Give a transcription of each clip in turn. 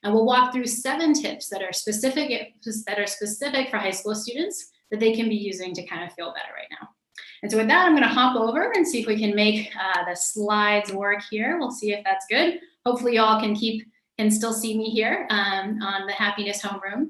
And we'll walk through 7 tips that are specific for high school students that they can be using to kind of feel better right now. And so with that, I'm going to hop over and see if we can make the slides work here. We'll see if that's good. Hopefully y'all can still see me here on the Happiness Homeroom.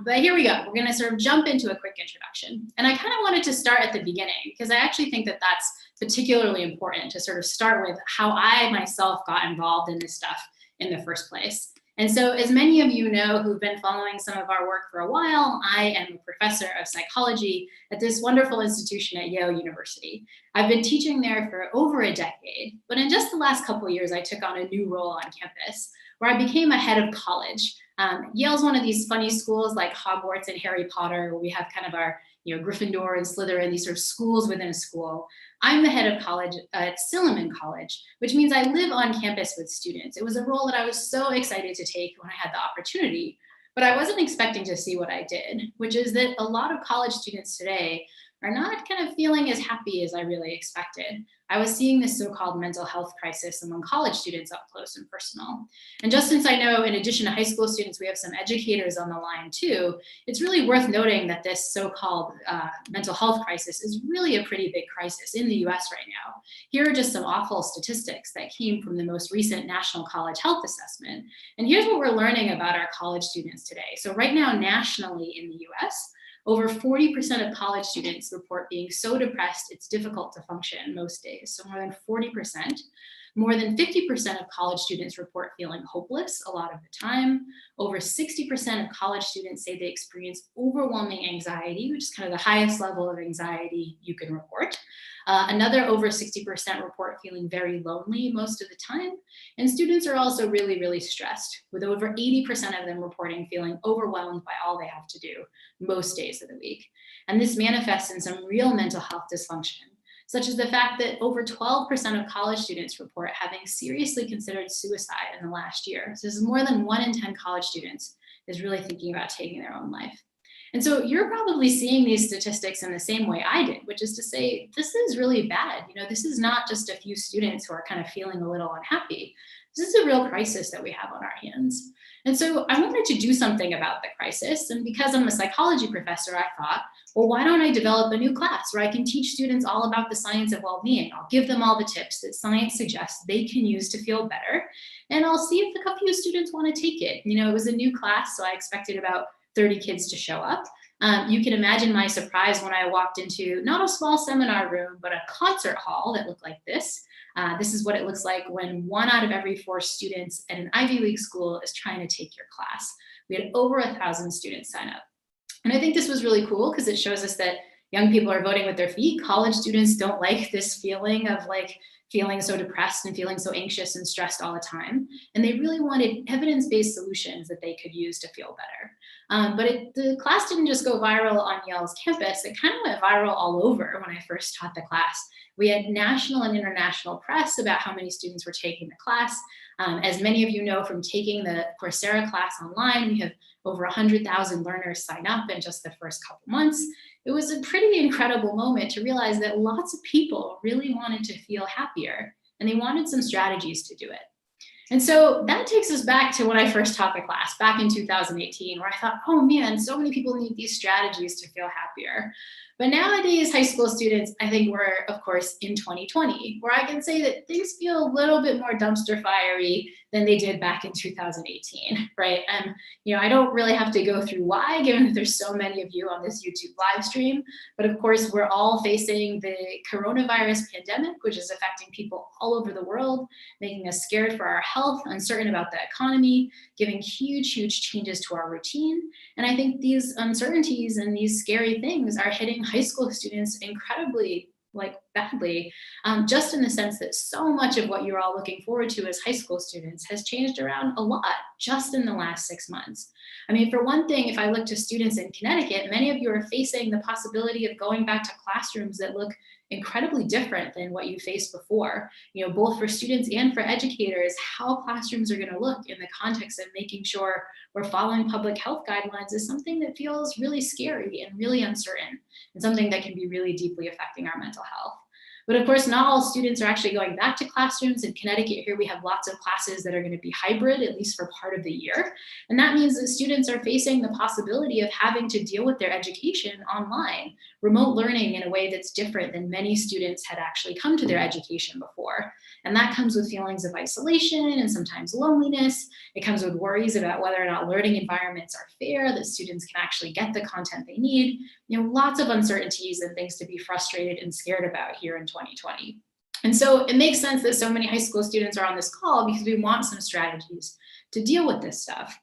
But here we go. We're going to sort of jump into a quick introduction. And I kind of wanted to start at the beginning because I actually think that that's particularly important to sort of start with how I myself got involved in this stuff in the first place. And so as many of you know who've been following some of our work for a while, I am a professor of psychology at this wonderful institution at Yale University. I've been teaching there for over a decade, but in just the last couple of years, I took on a new role on campus where I became a head of college. Yale's one of these funny schools like Hogwarts and Harry Potter, where we have kind of our Gryffindor and Slytherin, these sort of schools within a school. I'm the head of college at Silliman College, which means I live on campus with students. It was a role that I was so excited to take when I had the opportunity, but I wasn't expecting to see what I did, which is that a lot of college students today are not kind of feeling as happy as I really expected. I was seeing this so-called mental health crisis among college students up close and personal. And just since I know in addition to high school students, we have some educators on the line too, it's really worth noting that this so-called mental health crisis is really a pretty big crisis in the US right now. Here are just some awful statistics that came from the most recent National College Health Assessment. And here's what we're learning about our college students today. So right now, nationally in the US, over 40% of college students report being so depressed it's difficult to function most days. So more than 40%. More than 50% of college students report feeling hopeless a lot of the time. Over 60% of college students say they experience overwhelming anxiety, which is kind of the highest level of anxiety you can report. Another over 60% report feeling very lonely most of the time. And students are also really, really stressed, with over 80% of them reporting feeling overwhelmed by all they have to do most days of the week. And this manifests in some real mental health dysfunction, such as the fact that over 12% of college students report having seriously considered suicide in the last year. So this is more than 1 in 10 college students is really thinking about taking their own life. And so you're probably seeing these statistics in the same way I did, which is to say, this is really bad. This is not just a few students who are kind of feeling a little unhappy. This is a real crisis that we have on our hands. And so I wanted to do something about the crisis. And because I'm a psychology professor, I thought, well, why don't I develop a new class where I can teach students all about the science of well-being? I'll give them all the tips that science suggests they can use to feel better. And I'll see if a few students want to take it. It was a new class, so I expected about 30 kids to show up. You can imagine my surprise when I walked into not a small seminar room, but a concert hall that looked like this. This is what it looks like when 1 out of every 4 students at an Ivy League school is trying to take your class. We had over 1,000 students sign up. And I think this was really cool because it shows us that young people are voting with their feet. College students don't like this feeling of feeling so depressed and feeling so anxious and stressed all the time. And they really wanted evidence-based solutions that they could use to feel better. But the class didn't just go viral on Yale's campus, it kind of went viral all over when I first taught the class. We had national and international press about how many students were taking the class. As many of you know from taking the Coursera class online, we have over 100,000 learners sign up in just the first couple months. It was a pretty incredible moment to realize that lots of people really wanted to feel happier and they wanted some strategies to do it. And so that takes us back to when I first taught the class back in 2018, where I thought, oh man, so many people need these strategies to feel happier. But nowadays, high school students, I think we're, of course, in 2020, where I can say that things feel a little bit more dumpster fiery than they did back in 2018, right? And, I don't really have to go through why, given that there's so many of you on this YouTube live stream. But of course, we're all facing the coronavirus pandemic, which is affecting people all over the world, making us scared for our health, uncertain about the economy, giving huge, huge changes to our routine. And I think these uncertainties and these scary things are hitting high school students incredibly badly, just in the sense that so much of what you're all looking forward to as high school students has changed around a lot just in the last 6 months. I mean, for one thing, if I look to students in Connecticut, many of you are facing the possibility of going back to classrooms that look incredibly different than what you faced before, both for students and for educators. How classrooms are going to look in the context of making sure we're following public health guidelines is something that feels really scary and really uncertain, and something that can be really deeply affecting our mental health. But of course, not all students are actually going back to classrooms. In Connecticut here, we have lots of classes that are going to be hybrid, at least for part of the year. And that means that students are facing the possibility of having to deal with their education online, remote learning in a way that's different than many students had actually come to their education before. And that comes with feelings of isolation and sometimes loneliness. It comes with worries about whether or not learning environments are fair, that students can actually get the content they need. Lots of uncertainties and things to be frustrated and scared about here in 2020. And so it makes sense that so many high school students are on this call because we want some strategies to deal with this stuff.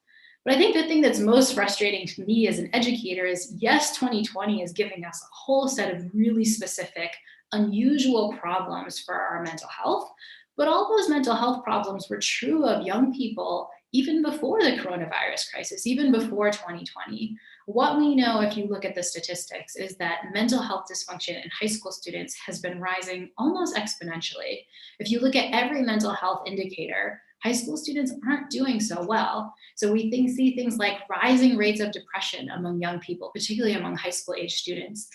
But I think the thing that's most frustrating to me as an educator is, yes, 2020 is giving us a whole set of really specific, unusual problems for our mental health, but all those mental health problems were true of young people even before the coronavirus crisis, even before 2020. What we know, if you look at the statistics, is that mental health dysfunction in high school students has been rising almost exponentially. If you look at every mental health indicator, high school students aren't doing so well. So we see things like rising rates of depression among young people, particularly among high school age students,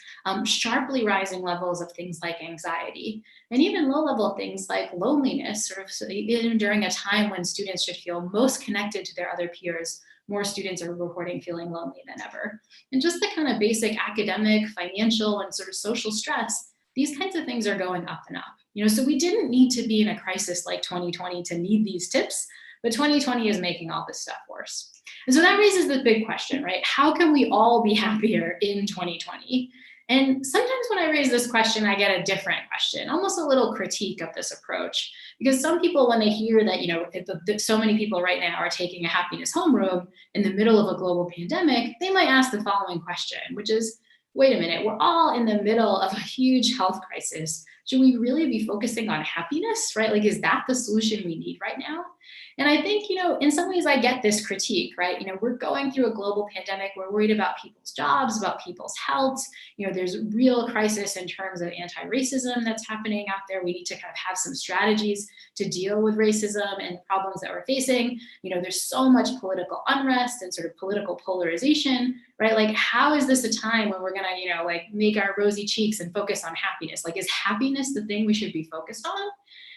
sharply rising levels of things like anxiety, and even low-level things like loneliness, even during a time when students should feel most connected to their other peers. More students are reporting feeling lonely than ever. And just the kind of basic academic, financial, and sort of social stress, these kinds of things are going up and up. So we didn't need to be in a crisis like 2020 to need these tips, but 2020 is making all this stuff worse. And so that raises the big question, right? How can we all be happier in 2020? And sometimes when I raise this question, I get a different question, almost a little critique of this approach. Because some people, when they hear that, so many people right now are taking a happiness homeroom in the middle of a global pandemic, they might ask the following question, which is, wait a minute, we're all in the middle of a huge health crisis. Should we really be focusing on happiness, right? Like, is that the solution we need right now? And I think, in some ways I get this critique, right? We're going through a global pandemic. We're worried about people's jobs, about people's health. There's a real crisis in terms of anti-racism that's happening out there. We need to kind of have some strategies to deal with racism and problems that we're facing. There's so much political unrest and sort of political polarization, right? Like, how is this a time when we're gonna, make our rosy cheeks and focus on happiness? Like, is happiness the thing we should be focused on?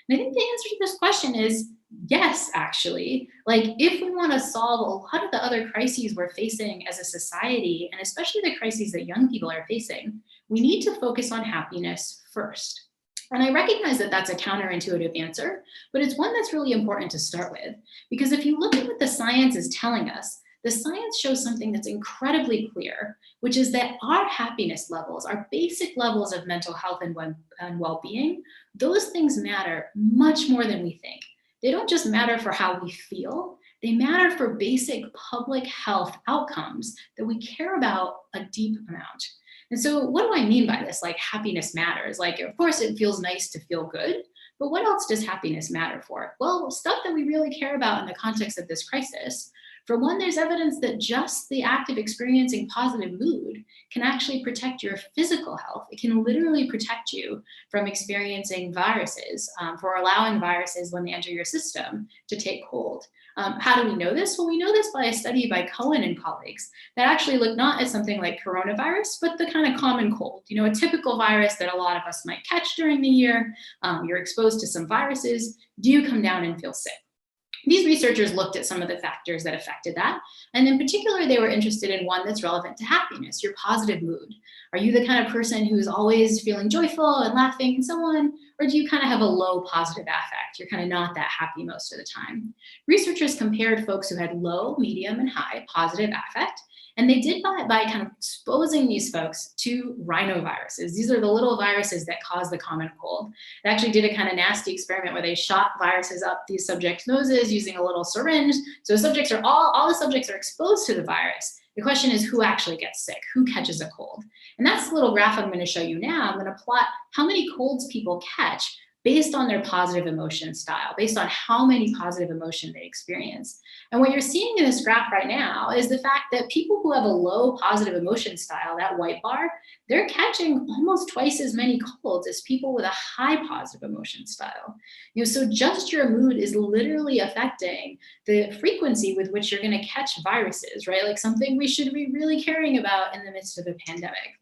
And I think the answer to this question is yes, actually. Like, if we want to solve a lot of the other crises we're facing as a society, and especially the crises that young people are facing, we need to focus on happiness first. And I recognize that that's a counterintuitive answer, but it's one that's really important to start with. Because if you look at what the science is telling us, the science shows something that's incredibly clear, which is that our happiness levels, our basic levels of mental health and well-being, those things matter much more than we think. They don't just matter for how we feel, they matter for basic public health outcomes that we care about a deep amount. And so what do I mean by this? Like, happiness matters. Like, of course, it feels nice to feel good, but what else does happiness matter for? Well, stuff that we really care about in the context of this crisis. For one, there's evidence that just the act of experiencing positive mood can actually protect your physical health. It can literally protect you from experiencing viruses, for allowing viruses, when they enter your system, to take hold. How do we know this? Well, we know this by a study by Cohen and colleagues that actually looked not at something like coronavirus, but the kind of common cold, a typical virus that a lot of us might catch during the year. You're exposed to some viruses. Do you come down and feel sick? These researchers looked at some of the factors that affected that. And in particular, they were interested in one that's relevant to happiness, your positive mood. Are you the kind of person who's always feeling joyful and laughing and so on? Or do you kind of have a low positive affect? You're kind of not that happy most of the time. Researchers compared folks who had low, medium, and high positive affect. And they did that by kind of exposing these folks to rhinoviruses. These are the little viruses that cause the common cold. They actually did a kind of nasty experiment where they shot viruses up these subjects' noses using a little syringe. So subjects are all the subjects are exposed to the virus. The question is, who actually gets sick? Who catches a cold? And that's the little graph I'm going to show you now. I'm going to plot how many colds people catch based on their positive emotion style, based on how many positive emotion they experience. And what you're seeing in this graph right now is the fact that people who have a low positive emotion style, that white bar, they're catching almost twice as many colds as people with a high positive emotion style. So just your mood is literally affecting the frequency with which you're going to catch viruses, right? Like, something we should be really caring about in the midst of a pandemic.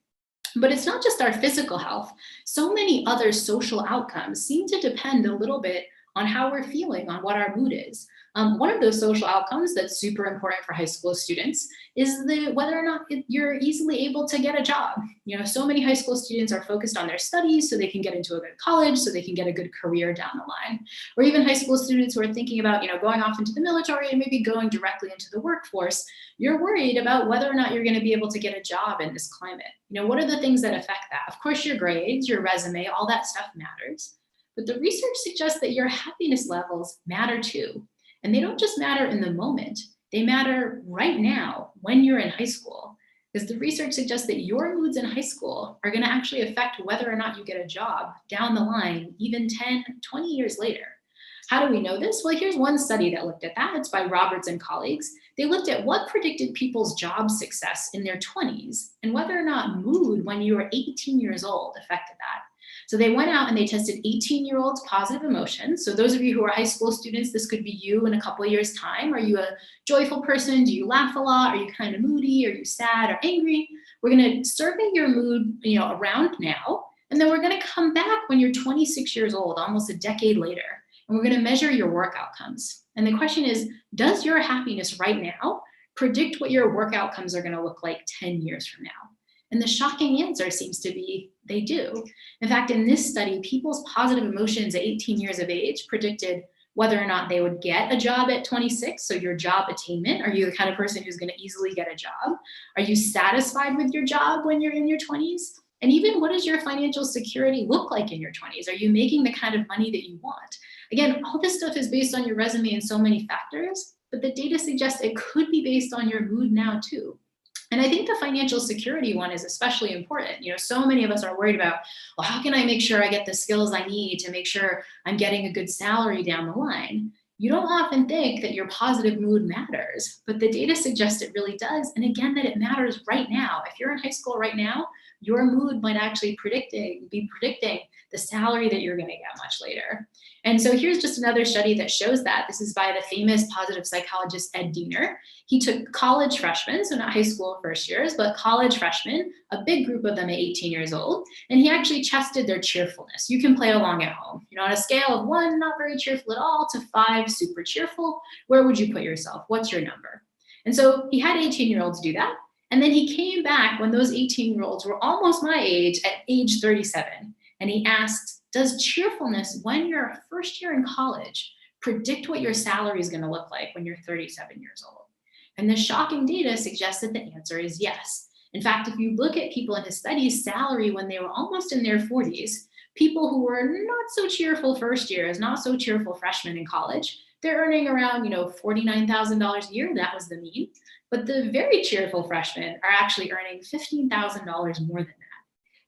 But it's not just our physical health. So many other social outcomes seem to depend a little bit on how we're feeling, on what our mood is. One of those social outcomes that's super important for high school students is whether or not you're easily able to get a job. So many high school students are focused on their studies so they can get into a good college, so they can get a good career down the line. Or even high school students who are thinking about, going off into the military and maybe going directly into the workforce. You're worried about whether or not you're going to be able to get a job in this climate. What are the things that affect that? Of course, your grades, your resume, all that stuff matters. But the research suggests that your happiness levels matter too. And they don't just matter in the moment, they matter right now when you're in high school. Because the research suggests that your moods in high school are going to actually affect whether or not you get a job down the line, even 10, 20 years later. How do we know this? Well, here's one study that looked at that. It's by Roberts and colleagues. They looked at what predicted people's job success in their 20s and whether or not mood when you were 18 years old affected that. So they went out and they tested 18-year-olds' positive emotions. So those of you who are high school students, this could be you in a couple of years' time. Are you a joyful person? Do you laugh a lot? Are you kind of moody? Are you sad or angry? We're going to survey your mood, around now. And then we're going to come back when you're 26 years old, almost a decade later. And we're going to measure your work outcomes. And the question is, does your happiness right now predict what your work outcomes are going to look like 10 years from now? And the shocking answer seems to be they do. In fact, in this study, people's positive emotions at 18 years of age predicted whether or not they would get a job at 26. So your job attainment, are you the kind of person who's going to easily get a job? Are you satisfied with your job when you're in your 20s? And even what does your financial security look like in your 20s? Are you making the kind of money that you want? Again, all this stuff is based on your resume and so many factors, but the data suggests it could be based on your mood now too. And I think the financial security one is especially important. So many of us are worried about, well, how can I make sure I get the skills I need to make sure I'm getting a good salary down the line? You don't often think that your positive mood matters, but the data suggests it really does. And again, that it matters right now. If you're in high school right now, your mood might actually be predicting the salary that you're going to get much later. And so here's just another study that shows that. This is by the famous positive psychologist Ed Diener. He took college freshmen, so not high school first years, but college freshmen, a big group of them at 18 years old, and he actually tested their cheerfulness. You can play along at home. On a scale of 1, not very cheerful at all, to 5, super cheerful, where would you put yourself? What's your number? And so he had 18-year-olds do that. And then he came back when those 18-year-olds were almost my age, at age 37. And he asked, does cheerfulness when you're a first year in college predict what your salary is going to look like when you're 37 years old? And the shocking data suggests that the answer is yes. In fact, if you look at people in his studies' salary when they were almost in their 40s, people who were not so cheerful first years, not so cheerful freshmen in college, they're earning around, $49,000 a year. That was the mean. But the very cheerful freshmen are actually earning $15,000 more than that.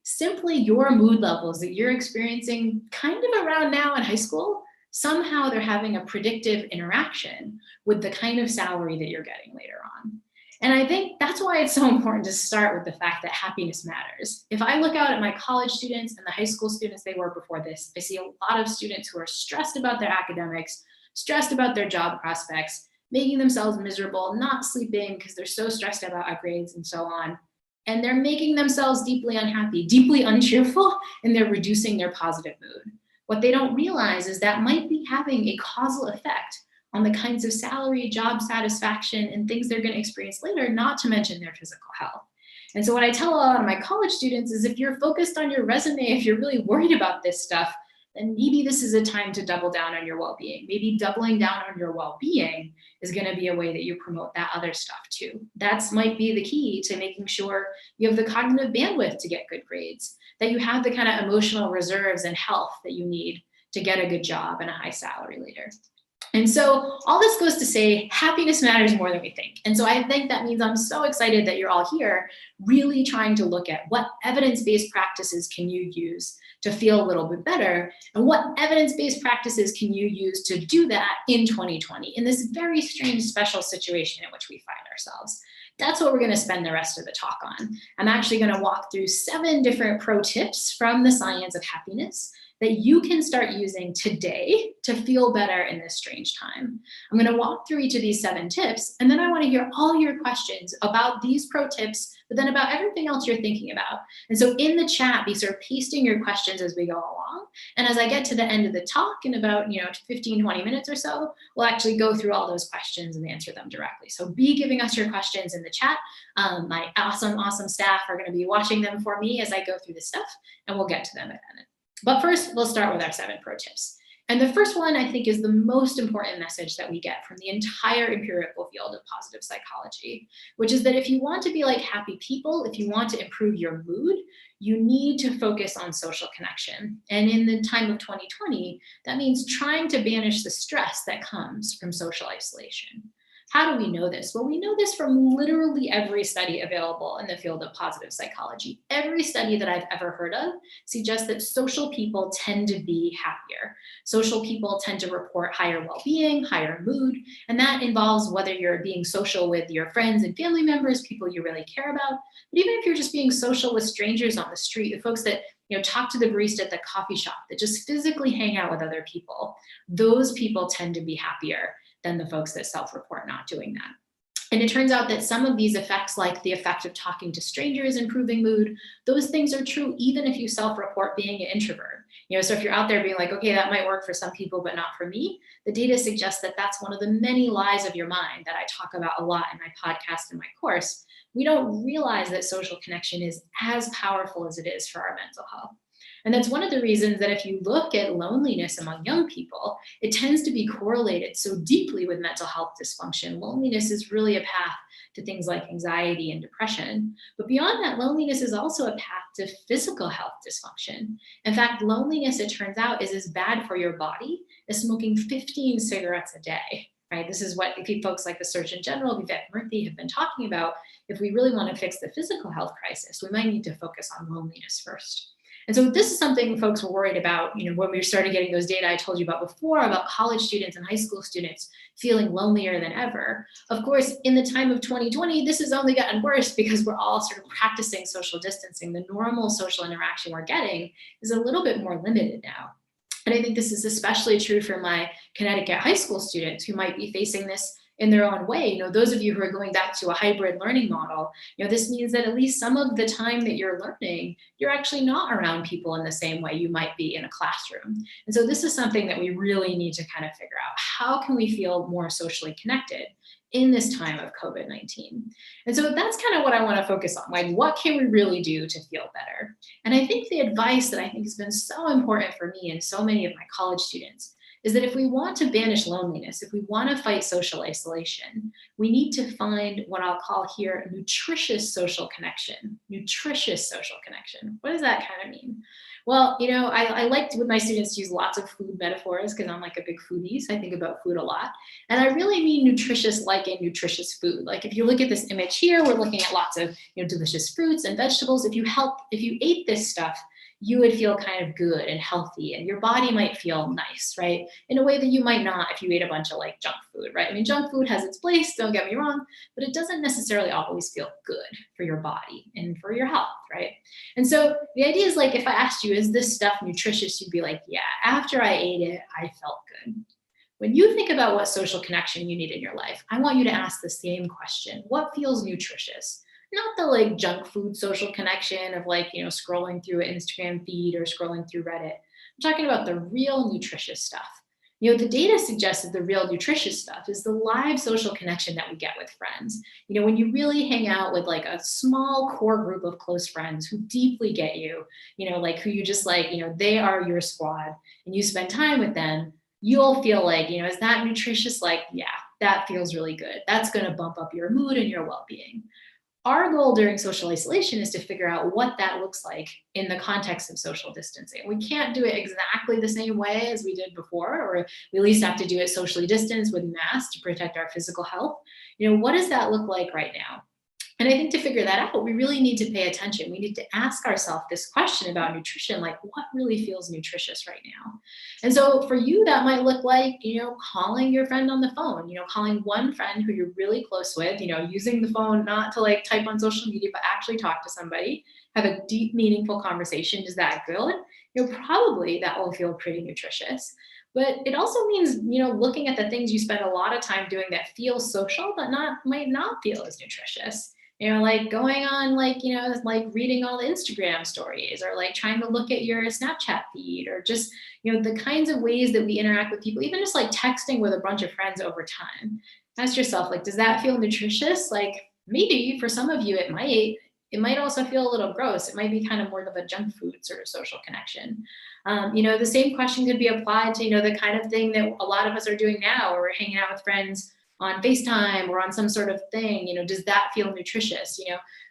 Simply your mood levels that you're experiencing kind of around now in high school, somehow they're having a predictive interaction with the kind of salary that you're getting later on. And I think that's why it's so important to start with the fact that happiness matters. If I look out at my college students and the high school students they were before this, I see a lot of students who are stressed about their academics, stressed about their job prospects, making themselves miserable, not sleeping because they're so stressed about our grades and so on. And they're making themselves deeply unhappy, deeply uncheerful, and they're reducing their positive mood. What they don't realize is that might be having a causal effect on the kinds of salary, job satisfaction, and things they're going to experience later, not to mention their physical health. And so what I tell a lot of my college students is if you're focused on your resume, if you're really worried about this stuff, then maybe this is a time to double down on your well-being. Maybe doubling down on your well-being is going to be a way that you promote that other stuff too. That might be the key to making sure you have the cognitive bandwidth to get good grades, that you have the kind of emotional reserves and health that you need to get a good job and a high salary later. And so all this goes to say happiness matters more than we think. And so I think that means I'm so excited that you're all here really trying to look at what evidence-based practices can you use to feel a little bit better, and what evidence-based practices can you use to do that in 2020 in this very strange special situation in which we find ourselves. That's what we're going to spend the rest of the talk on. I'm actually going to walk through 7 different pro tips from the science of happiness. that you can start using today to feel better in this strange time. I'm going to walk through each of these 7 tips, and then I want to hear all your questions about these pro tips, but then about everything else you're thinking about. And so in the chat, be sort of pasting your questions as we go along. And as I get to the end of the talk in about 15, 20 minutes or so, we'll actually go through all those questions and answer them directly. So be giving us your questions in the chat. My awesome staff are going to be watching them for me as I go through this stuff, and we'll get to them at the end. But first, we'll start with our 7 pro tips. And the first one, I think, is the most important message that we get from the entire empirical field of positive psychology, which is that if you want to be like happy people, if you want to improve your mood, you need to focus on social connection. And in the time of 2020, that means trying to banish the stress that comes from social isolation. How do we know this? Well, we know this from literally every study available in the field of positive psychology. Every study that I've ever heard of suggests that social people tend to be happier. Social people tend to report higher well-being, higher mood, and that involves whether you're being social with your friends and family members, people you really care about, but even if you're just being social with strangers on the street, the folks that talk to the barista at the coffee shop, that just physically hang out with other people, those people tend to be happier than the folks that self-report not doing that. And it turns out that some of these effects, like the effect of talking to strangers improving mood, those things are true even if you self-report being an introvert. So if you're out there being like, okay, that might work for some people, but not for me, the data suggests that that's one of the many lies of your mind that I talk about a lot in my podcast and my course. We don't realize that social connection is as powerful as it is for our mental health. And that's one of the reasons that if you look at loneliness among young people, it tends to be correlated so deeply with mental health dysfunction. Loneliness is really a path to things like anxiety and depression. But beyond that, loneliness is also a path to physical health dysfunction. In fact, loneliness, it turns out, is as bad for your body as smoking 15 cigarettes a day. Right? This is what folks like the Surgeon General, Vivek Murthy, have been talking about. If we really want to fix the physical health crisis, we might need to focus on loneliness first. And so this is something folks were worried about, when we started getting those data I told you about before about college students and high school students feeling lonelier than ever. Of course, in the time of 2020, this has only gotten worse because we're all sort of practicing social distancing. The normal social interaction we're getting is a little bit more limited now. And I think this is especially true for my Connecticut high school students who might be facing this in their own way. Those of you who are going back to a hybrid learning model, this means that at least some of the time that you're learning, you're actually not around people in the same way you might be in a classroom. And so this is something that we really need to kind of figure out. How can we feel more socially connected in this time of COVID-19? And so that's kind of what I want to focus on. Like, what can we really do to feel better? And I think the advice that I think has been so important for me and so many of my college students is that if we want to banish loneliness, if we want to fight social isolation, we need to find what I'll call here nutritious social connection. Nutritious social connection. What does that kind of mean? Well, I like with my students to use lots of food metaphors because I'm like a big foodie, so I think about food a lot. And I really mean nutritious like in nutritious food. Like if you look at this image here, we're looking at lots of delicious fruits and vegetables. If you ate this stuff, you would feel kind of good and healthy, and your body might feel nice, right? In a way that you might not if you ate a bunch of like junk food, right? I mean, junk food has its place, don't get me wrong, but it doesn't necessarily always feel good for your body and for your health, right? And so the idea is like, if I asked you, is this stuff nutritious? You'd be like, yeah, after I ate it, I felt good. When you think about what social connection you need in your life, I want you to ask the same question. What feels nutritious? Not the like junk food social connection of like, scrolling through an Instagram feed or scrolling through Reddit. I'm talking about the real nutritious stuff. The data suggests that the real nutritious stuff is the live social connection that we get with friends. When you really hang out with like a small core group of close friends who deeply get you, like who you just like, they are your squad and you spend time with them, you'll feel like, is that nutritious? Like, yeah, that feels really good. That's going to bump up your mood and your well-being. Our goal during social isolation is to figure out what that looks like in the context of social distancing. We can't do it exactly the same way as we did before, or we at least have to do it socially distanced with masks to protect our physical health. What does that look like right now? And I think to figure that out, we really need to pay attention. We need to ask ourselves this question about nutrition, like what really feels nutritious right now? And so for you, that might look like, calling your friend on the phone, calling one friend who you're really close with, using the phone, not to like type on social media, but actually talk to somebody, have a deep, meaningful conversation. Is that good? probably that will feel pretty nutritious. But it also means, looking at the things you spend a lot of time doing that feel social, but might not feel as nutritious. Like going on, like reading all the Instagram stories, or like trying to look at your Snapchat feed, or just, the kinds of ways that we interact with people, even just like texting with a bunch of friends over time. Ask yourself, like, does that feel nutritious? Like, maybe for some of you, it might also feel a little gross. It might be kind of more of a junk food sort of social connection. The same question could be applied to, the kind of thing that a lot of us are doing now, where we're hanging out with friends on FaceTime or on some sort of thing. Does that feel nutritious?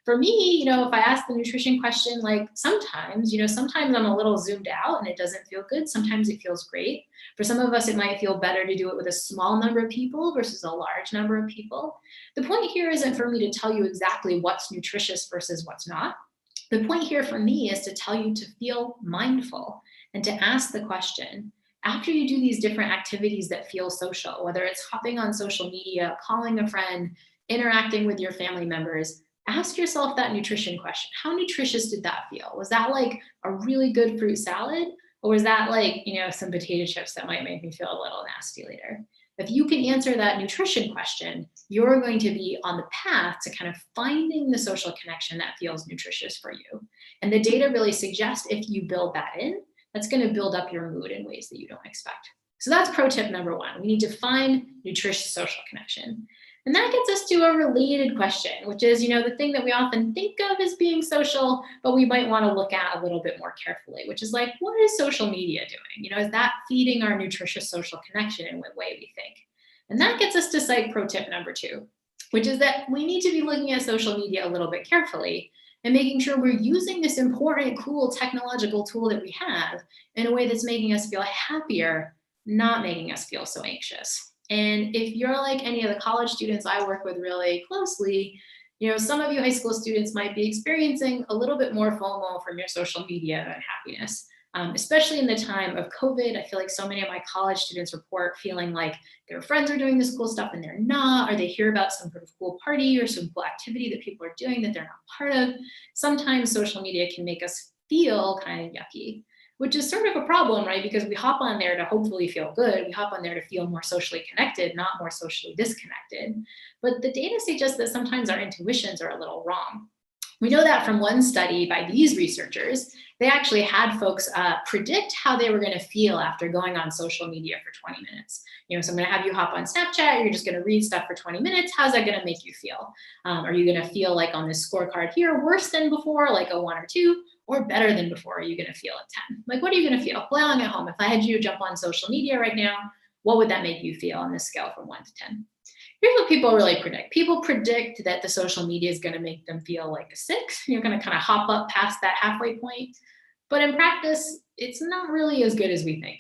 For me, if I ask the nutrition question, like sometimes I'm a little zoomed out and it doesn't feel good. Sometimes it feels great. For some of us, it might feel better to do it with a small number of people versus a large number of people. The point here isn't for me to tell you exactly what's nutritious versus what's not. The point here for me is to tell you to feel mindful and to ask the question, after you do these different activities that feel social, whether it's hopping on social media, calling a friend, interacting with your family members, ask yourself that nutrition question. How nutritious did that feel? Was that like a really good fruit salad? Or was that like, some potato chips that might make me feel a little nasty later? If you can answer that nutrition question, you're going to be on the path to kind of finding the social connection that feels nutritious for you. And the data really suggests if you build that in, that's going to build up your mood in ways that you don't expect. So that's pro tip number one. We need to find nutritious social connection. And that gets us to a related question, which is, the thing that we often think of as being social, but we might want to look at a little bit more carefully, which is like, what is social media doing? Is that feeding our nutritious social connection in what way we think? And that gets us to cite pro tip number two, which is that we need to be looking at social media a little bit carefully and making sure we're using this important, cool technological tool that we have in a way that's making us feel happier, not making us feel so anxious. And if you're like any of the college students I work with really closely, some of you high school students might be experiencing a little bit more FOMO from your social media and happiness. Especially in the time of COVID, I feel like so many of my college students report feeling like their friends are doing this cool stuff and they're not, or they hear about some sort of cool party or some cool activity that people are doing that they're not part of. Sometimes social media can make us feel kind of yucky, which is sort of a problem, right? Because we hop on there to hopefully feel good. We hop on there to feel more socially connected, not more socially disconnected. But the data suggests that sometimes our intuitions are a little wrong. We know that from one study by these researchers. They actually had folks predict how they were going to feel after going on social media for 20 minutes. So I'm going to have you hop on Snapchat. You're just going to read stuff for 20 minutes. How's that going to make you feel? Are you going to feel like on this scorecard here, worse than before, like a 1 or 2, or better than before? Are you going to feel a 10? Like, what are you going to feel? Play along at home. If I had you jump on social media right now, what would that make you feel on this scale from 1 to 10? Here's what people really predict. People predict that the social media is going to make them feel like a 6. You're going to kind of hop up past that halfway point. But in practice, it's not really as good as we think.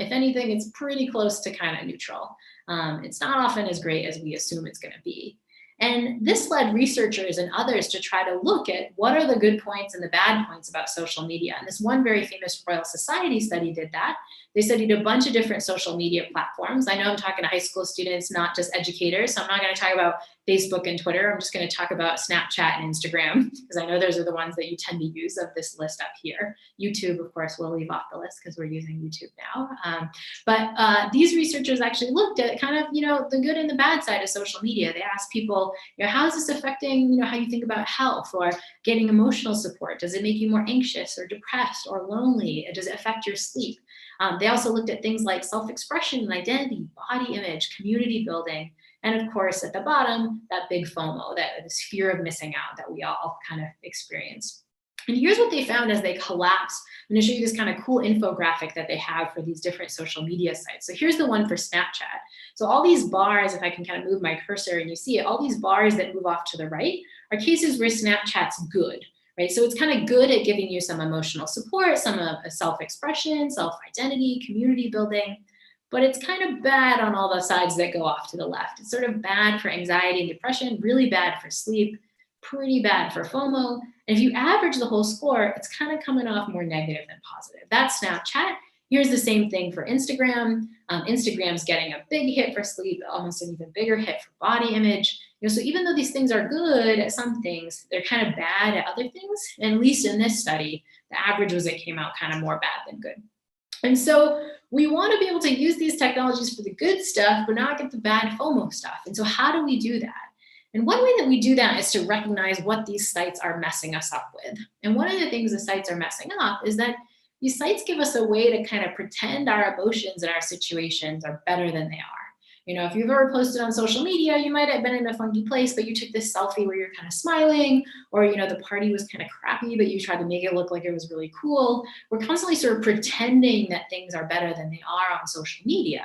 If anything, it's pretty close to kind of neutral. It's not often as great as we assume it's going to be. And this led researchers and others to try to look at what are the good points and the bad points about social media. And this one very famous Royal Society study did that. They studied a bunch of different social media platforms. I know I'm talking to high school students, not just educators, so I'm not going to talk about Facebook and Twitter. I'm just going to talk about Snapchat and Instagram, because I know those are the ones that you tend to use of this list up here. YouTube, of course, we'll leave off the list because we're using YouTube now. But these researchers actually looked at kind of, the good and the bad side of social media. They asked people, how is this affecting, how you think about health or getting emotional support? Does it make you more anxious or depressed or lonely? Does it affect your sleep? They also looked at things like self-expression and identity, body image, community building, and of course, at the bottom, that big FOMO, that this fear of missing out that we all kind of experience. And here's what they found as they collapsed. I'm going to show you this kind of cool infographic that they have for these different social media sites. So here's the one for Snapchat. So all these bars, if I can kind of move my cursor and you see it, all these bars that move off to the right are cases where Snapchat's good. Right? So it's kind of good at giving you some emotional support, some self-expression, self-identity, community building, but it's kind of bad on all the sides that go off to the left. It's sort of bad for anxiety and depression, really bad for sleep, pretty bad for FOMO. And if you average the whole score, it's kind of coming off more negative than positive. That's Snapchat. Here's the same thing for Instagram. Instagram's getting a big hit for sleep, almost an even bigger hit for body image. So even though these things are good at some things, they're kind of bad at other things. And at least in this study, the average was it came out kind of more bad than good. And so we want to be able to use these technologies for the good stuff, but not get the bad FOMO stuff. And so how do we do that? And one way that we do that is to recognize what these sites are messing us up with. And one of the things the sites are messing up is that these sites give us a way to kind of pretend our emotions and our situations are better than they are. If you've ever posted on social media, you might have been in a funky place, but you took this selfie where you're kind of smiling, or, the party was kind of crappy, but you tried to make it look like it was really cool. We're constantly sort of pretending that things are better than they are on social media.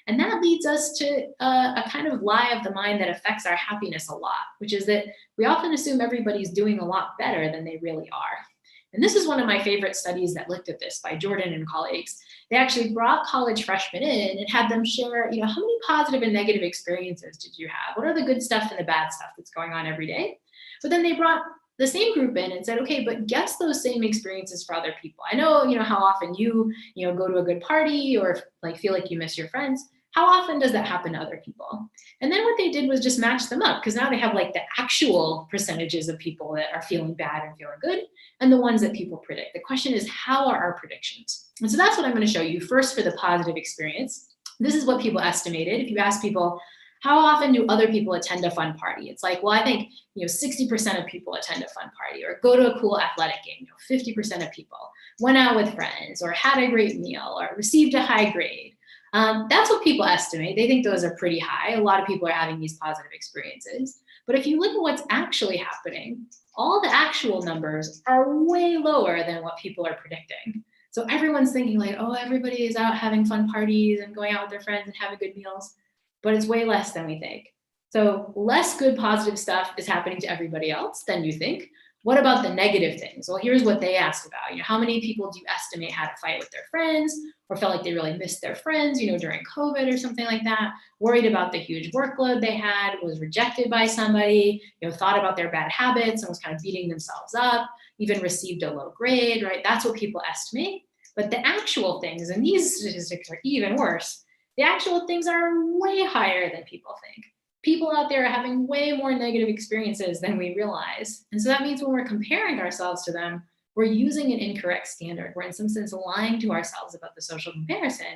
And that leads us to a kind of lie of the mind that affects our happiness a lot, which is that we often assume everybody's doing a lot better than they really are. And this is one of my favorite studies that looked at this by Jordan and colleagues. They actually brought college freshmen in and had them share, how many positive and negative experiences did you have? What are the good stuff and the bad stuff that's going on every day? But then they brought the same group in and said, okay, but guess those same experiences for other people. I know, how often you go to a good party or feel like you miss your friends. How often does that happen to other people? And then what they did was just match them up, because now they have the actual percentages of people that are feeling bad and feeling good and the ones that people predict. The question is, how are our predictions? And so that's what I'm going to show you first for the positive experience. This is what people estimated. If you ask people, how often do other people attend a fun party? It's well, I think 60% of people attend a fun party, or go to a cool athletic game. 50% of people went out with friends, or had a great meal, or received a high grade. That's what people estimate. They think those are pretty high. A lot of people are having these positive experiences. But if you look at what's actually happening, all the actual numbers are way lower than what people are predicting. So everyone's thinking oh, everybody is out having fun parties and going out with their friends and having good meals, but it's way less than we think. So less good positive stuff is happening to everybody else than you think. What about the negative things? Well, here's what they asked about. How many people do you estimate had a fight with their friends, or felt like they really missed their friends, during COVID or something like that, worried about the huge workload they had, was rejected by somebody, thought about their bad habits and was kind of beating themselves up, even received a low grade, right? That's what people estimate. But the actual things, and these statistics are even worse, the actual things are way higher than people think. People out there are having way more negative experiences than we realize. And so that means when we're comparing ourselves to them, we're using an incorrect standard. We're in some sense lying to ourselves about the social comparison.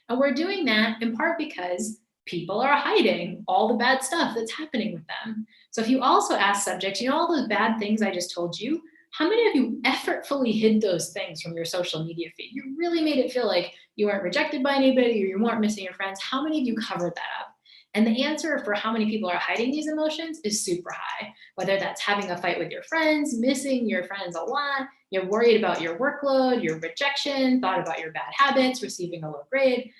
And we're doing that in part because people are hiding all the bad stuff that's happening with them. So if you also ask subjects, all those bad things I just told you, how many of you effortfully hid those things from your social media feed? You really made it feel like you weren't rejected by anybody, or you weren't missing your friends. How many of you covered that up? And the answer for how many people are hiding these emotions is super high, whether that's having a fight with your friends, missing your friends a lot, you're worried about your workload, your rejection, thought about your bad habits, receiving a low grade.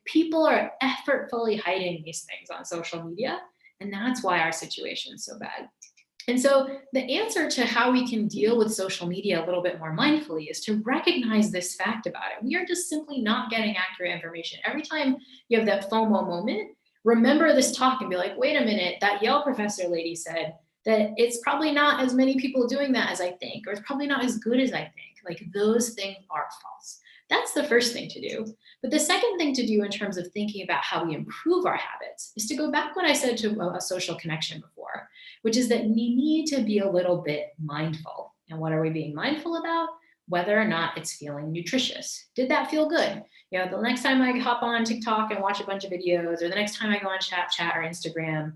People are effortfully hiding these things on social media, and that's why our situation is so bad. And so the answer to how we can deal with social media a little bit more mindfully is to recognize this fact about it. We are just simply not getting accurate information. Every time you have that FOMO moment, remember this talk and be like, wait a minute, that Yale professor lady said that it's probably not as many people doing that as I think, or it's probably not as good as I think. Those things are false. That's the first thing to do. But the second thing to do in terms of thinking about how we improve our habits is to go back what I said to a social connection before, which is that we need to be a little bit mindful. And what are we being mindful about? Whether or not it's feeling nutritious. Did that feel good? The next time I hop on TikTok and watch a bunch of videos, or the next time I go on Snapchat or Instagram,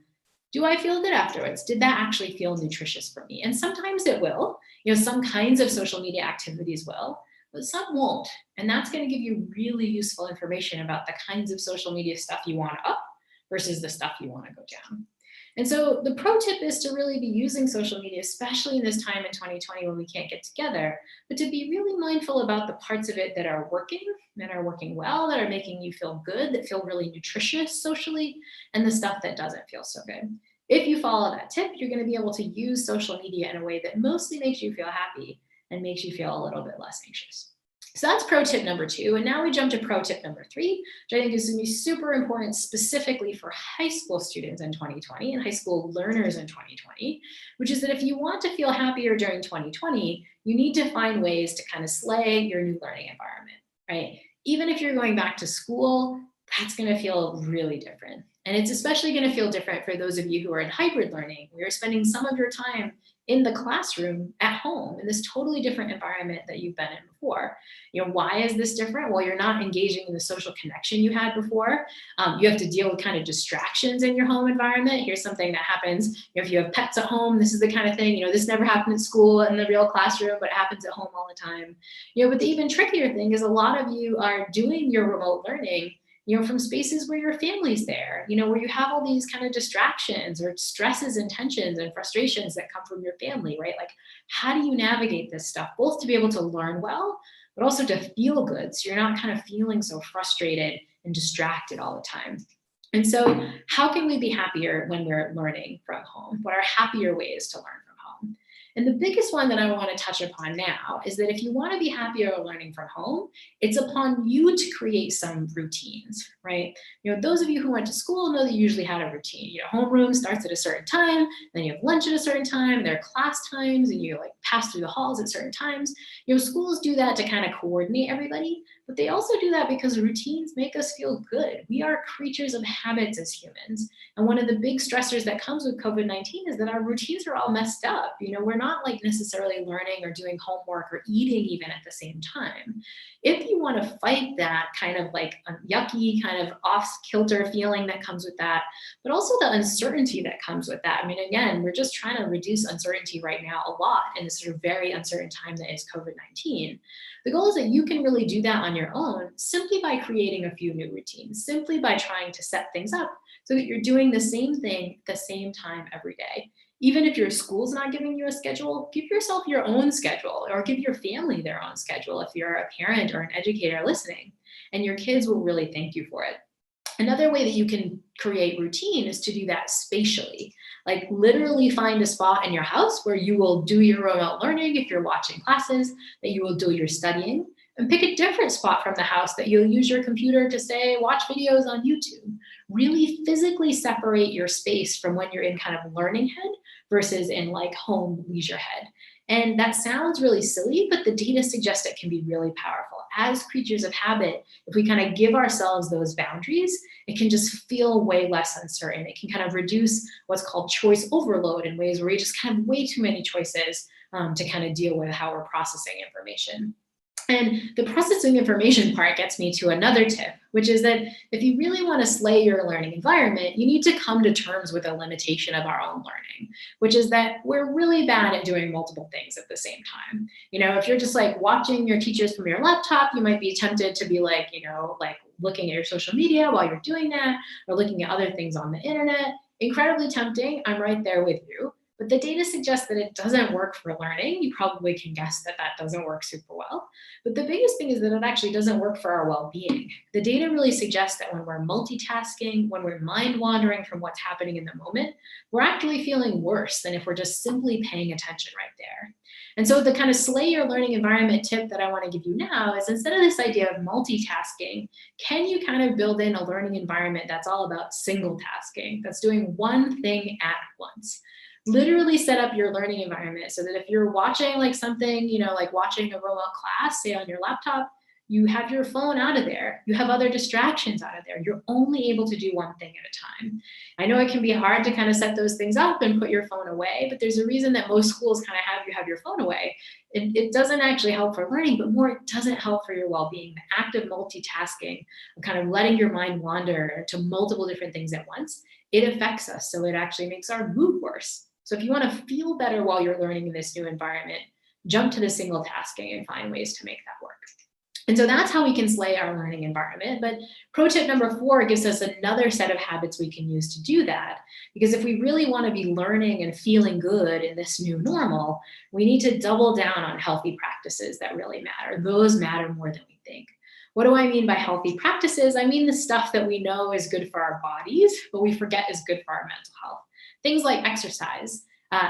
do I feel good afterwards? Did that actually feel nutritious for me? And sometimes it will. Some kinds of social media activities will, but some won't. And that's going to give you really useful information about the kinds of social media stuff you want up versus the stuff you want to go down. And so the pro tip is to really be using social media, especially in this time in 2020 when we can't get together, but to be really mindful about the parts of it that are working well, that are making you feel good, that feel really nutritious socially, and the stuff that doesn't feel so good. If you follow that tip, you're going to be able to use social media in a way that mostly makes you feel happy and makes you feel a little bit less anxious. So that's pro tip number 2. And now we jump to pro tip number 3, which I think is going to be super important specifically for high school students in 2020 and high school learners in 2020, which is that if you want to feel happier during 2020, you need to find ways to kind of slay your new learning environment, right? Even if you're going back to school, that's going to feel really different. And it's especially going to feel different for those of you who are in hybrid learning, where you're spending some of your time in the classroom at home in this totally different environment that you've been in before. Why is this different? Well, you're not engaging in the social connection you had before. You have to deal with kind of distractions in your home environment. Here's something that happens if you have pets at home. This is the kind of thing, this never happened at school in the real classroom, but it happens at home all the time. But the even trickier thing is a lot of you are doing your remote learning from spaces where your family's there, where you have all these kind of distractions or stresses and tensions and frustrations that come from your family, right? Like, how do you navigate this stuff, both to be able to learn well, but also to feel good, so you're not kind of feeling so frustrated and distracted all the time? And so how can we be happier when we're learning from home? What are happier ways to learn from home? And the biggest one that I want to touch upon now is that if you want to be happier learning from home, it's upon you to create some routines, right? Those of you who went to school know that you usually had a routine. Homeroom starts at a certain time, then you have lunch at a certain time, there are class times, and you pass through the halls at certain times. Schools do that to kind of coordinate everybody, but they also do that because routines make us feel good. We are creatures of habits as humans. And one of the big stressors that comes with COVID-19 is that our routines are all messed up. We're not necessarily learning or doing homework or eating even at the same time. If you want to fight that kind of yucky, kind of off-kilter feeling that comes with that, but also the uncertainty that comes with that. Again, we're just trying to reduce uncertainty right now a lot in this sort of very uncertain time that is COVID-19. The goal is that you can really do that on your own simply by creating a few new routines, simply by trying to set things up so that you're doing the same thing at the same time every day. Even if your school's not giving you a schedule, give yourself your own schedule, or give your family their own schedule if you're a parent or an educator listening, and your kids will really thank you for it. Another way that you can create routine is to do that spatially. Literally find a spot in your house where you will do your remote learning if you're watching classes, that you will do your studying, and pick a different spot from the house that you'll use your computer to, say, watch videos on YouTube. Really physically separate your space from when you're in kind of learning head versus in home leisure head. And that sounds really silly, but the data suggests it can be really powerful. As creatures of habit, if we kind of give ourselves those boundaries, it can just feel way less uncertain. It can kind of reduce what's called choice overload in ways where we just kind of way too many choices to kind of deal with how we're processing information. And the processing information part gets me to another tip, which is that if you really want to slay your learning environment, you need to come to terms with a limitation of our own learning, which is that we're really bad at doing multiple things at the same time. If you're just watching your teachers from your laptop, you might be tempted to be looking at your social media while you're doing that, or looking at other things on the internet. Incredibly tempting. I'm right there with you. But the data suggests that it doesn't work for learning. You probably can guess that that doesn't work super well. But the biggest thing is that it actually doesn't work for our well-being. The data really suggests that when we're multitasking, when we're mind wandering from what's happening in the moment, we're actually feeling worse than if we're just simply paying attention right there. And so the kind of slay your learning environment tip that I want to give you now is, instead of this idea of multitasking, can you kind of build in a learning environment that's all about single tasking, that's doing one thing at once? Literally set up your learning environment so that if you're watching something, watching a remote class, say on your laptop, you have your phone out of there. You have other distractions out of there. You're only able to do one thing at a time. I know it can be hard to kind of set those things up and put your phone away, but there's a reason that most schools kind of have you have your phone away. It doesn't actually help for learning, but more, it doesn't help for your well-being. The act of multitasking, of kind of letting your mind wander to multiple different things at once, it affects us. So it actually makes our mood worse. So if you want to feel better while you're learning in this new environment, jump to the single tasking and find ways to make that work. And so that's how we can slay our learning environment. But pro tip number 4 gives us another set of habits we can use to do that. Because if we really want to be learning and feeling good in this new normal, we need to double down on healthy practices that really matter. Those matter more than we think. What do I mean by healthy practices? I mean the stuff that we know is good for our bodies, but we forget is good for our mental health. Things like exercise.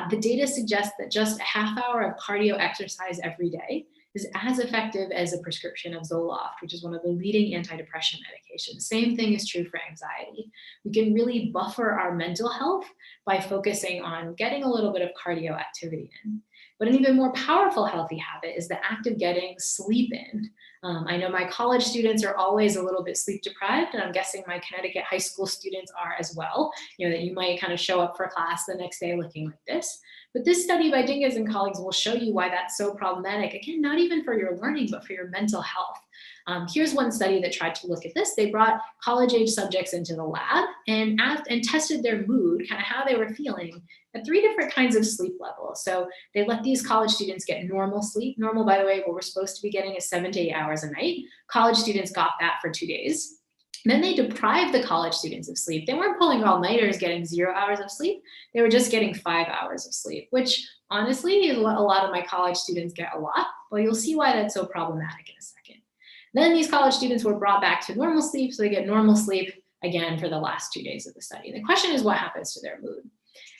The data suggests that just a half hour of cardio exercise every day is as effective as a prescription of Zoloft, which is one of the leading antidepressant medications. Same thing is true for anxiety. We can really buffer our mental health by focusing on getting a little bit of cardio activity in. But an even more powerful healthy habit is the act of getting sleep in. I know my college students are always a little bit sleep deprived, and I'm guessing my Connecticut high school students are as well. That you might kind of show up for class the next day looking like this. But this study by Dinges and colleagues will show you why that's so problematic. Again, not even for your learning, but for your mental health. Here's one study that tried to look at this. They brought college-age subjects into the lab and tested their mood, kind of how they were feeling, at 3 different kinds of sleep levels. So they let these college students get normal sleep. Normal, by the way, what we're supposed to be getting is 7 to 8 hours a night. College students got that for 2 days. Then they deprived the college students of sleep. They weren't pulling all-nighters getting 0 hours of sleep. They were just getting 5 hours of sleep, which honestly is what a lot of my college students get a lot. But you'll see why that's so problematic in a second. Then these college students were brought back to normal sleep, so they get normal sleep again for the last 2 days of the study. The question is what happens to their mood?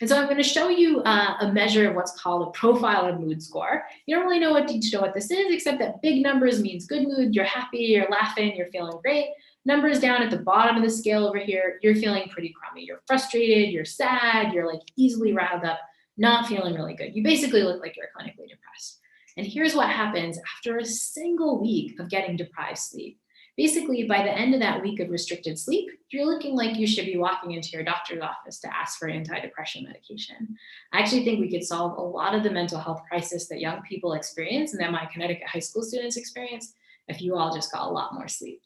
And so I'm going to show you a measure of what's called a profile of mood score. You don't really know what this is, except that big numbers means good mood, you're happy, you're laughing, you're feeling great. Numbers down at the bottom of the scale over here, you're feeling pretty crummy. You're frustrated, you're sad, you're like easily riled up, not feeling really good. You basically look like you're clinically depressed. And here's what happens after a single week of getting deprived sleep. Basically, by the end of that week of restricted sleep, you're looking like you should be walking into your doctor's office to ask for antidepressant medication. I actually think we could solve a lot of the mental health crisis that young people experience and that my Connecticut high school students experience if you all just got a lot more sleep.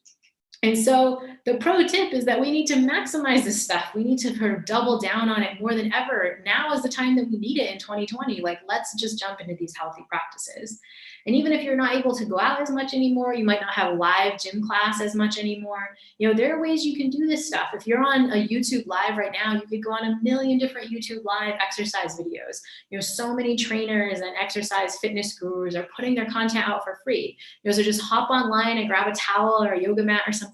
And so the pro tip is that we need to maximize this stuff. We need to sort of double down on it more than ever. Now is the time that we need it in 2020. Like, let's just jump into these healthy practices. And even if you're not able to go out as much anymore, you might not have live gym class as much anymore. There are ways you can do this stuff. If you're on a YouTube live right now, you could go on a million different YouTube live exercise videos. So many trainers and exercise fitness gurus are putting their content out for free. So just hop online and grab a towel or a yoga mat or something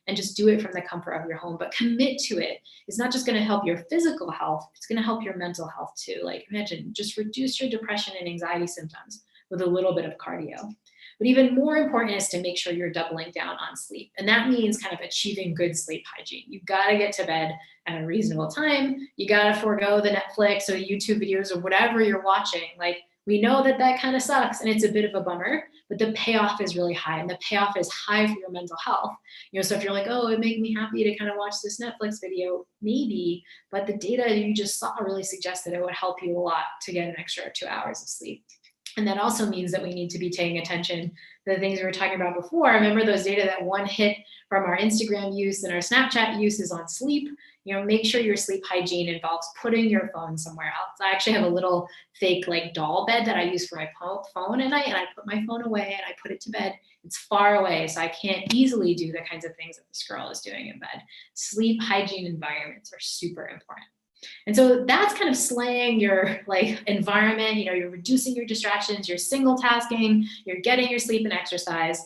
and just do it from the comfort of your home, but commit to it. It's not just going to help your physical health, it's going to help your mental health too. Like, imagine just reduce your depression and anxiety symptoms with a little bit of cardio. But even more important is to make sure you're doubling down on sleep. And that means kind of achieving good sleep hygiene. You've got to get to bed at a reasonable time. You got to forego the Netflix or the YouTube videos or whatever you're watching. Like, we know that kind of sucks and it's a bit of a bummer, but the payoff is really high, and the payoff is high for your mental health. So if you're like, oh, it'd make me happy to kind of watch this Netflix video, maybe, but the data you just saw really suggests that it would help you a lot to get an extra 2 hours of sleep. And that also means that we need to be paying attention to the things we were talking about before. Remember those data that 1 hit from our Instagram use and our Snapchat use is on sleep. Make sure your sleep hygiene involves putting your phone somewhere else. I actually have a little fake like doll bed that I use for my phone at night, and I put my phone away and I put it to bed. It's far away, so I can't easily do the kinds of things that this girl is doing in bed. Sleep hygiene environments are super important. And so that's kind of slaying your environment. You're reducing your distractions, you're single tasking, you're getting your sleep and exercise.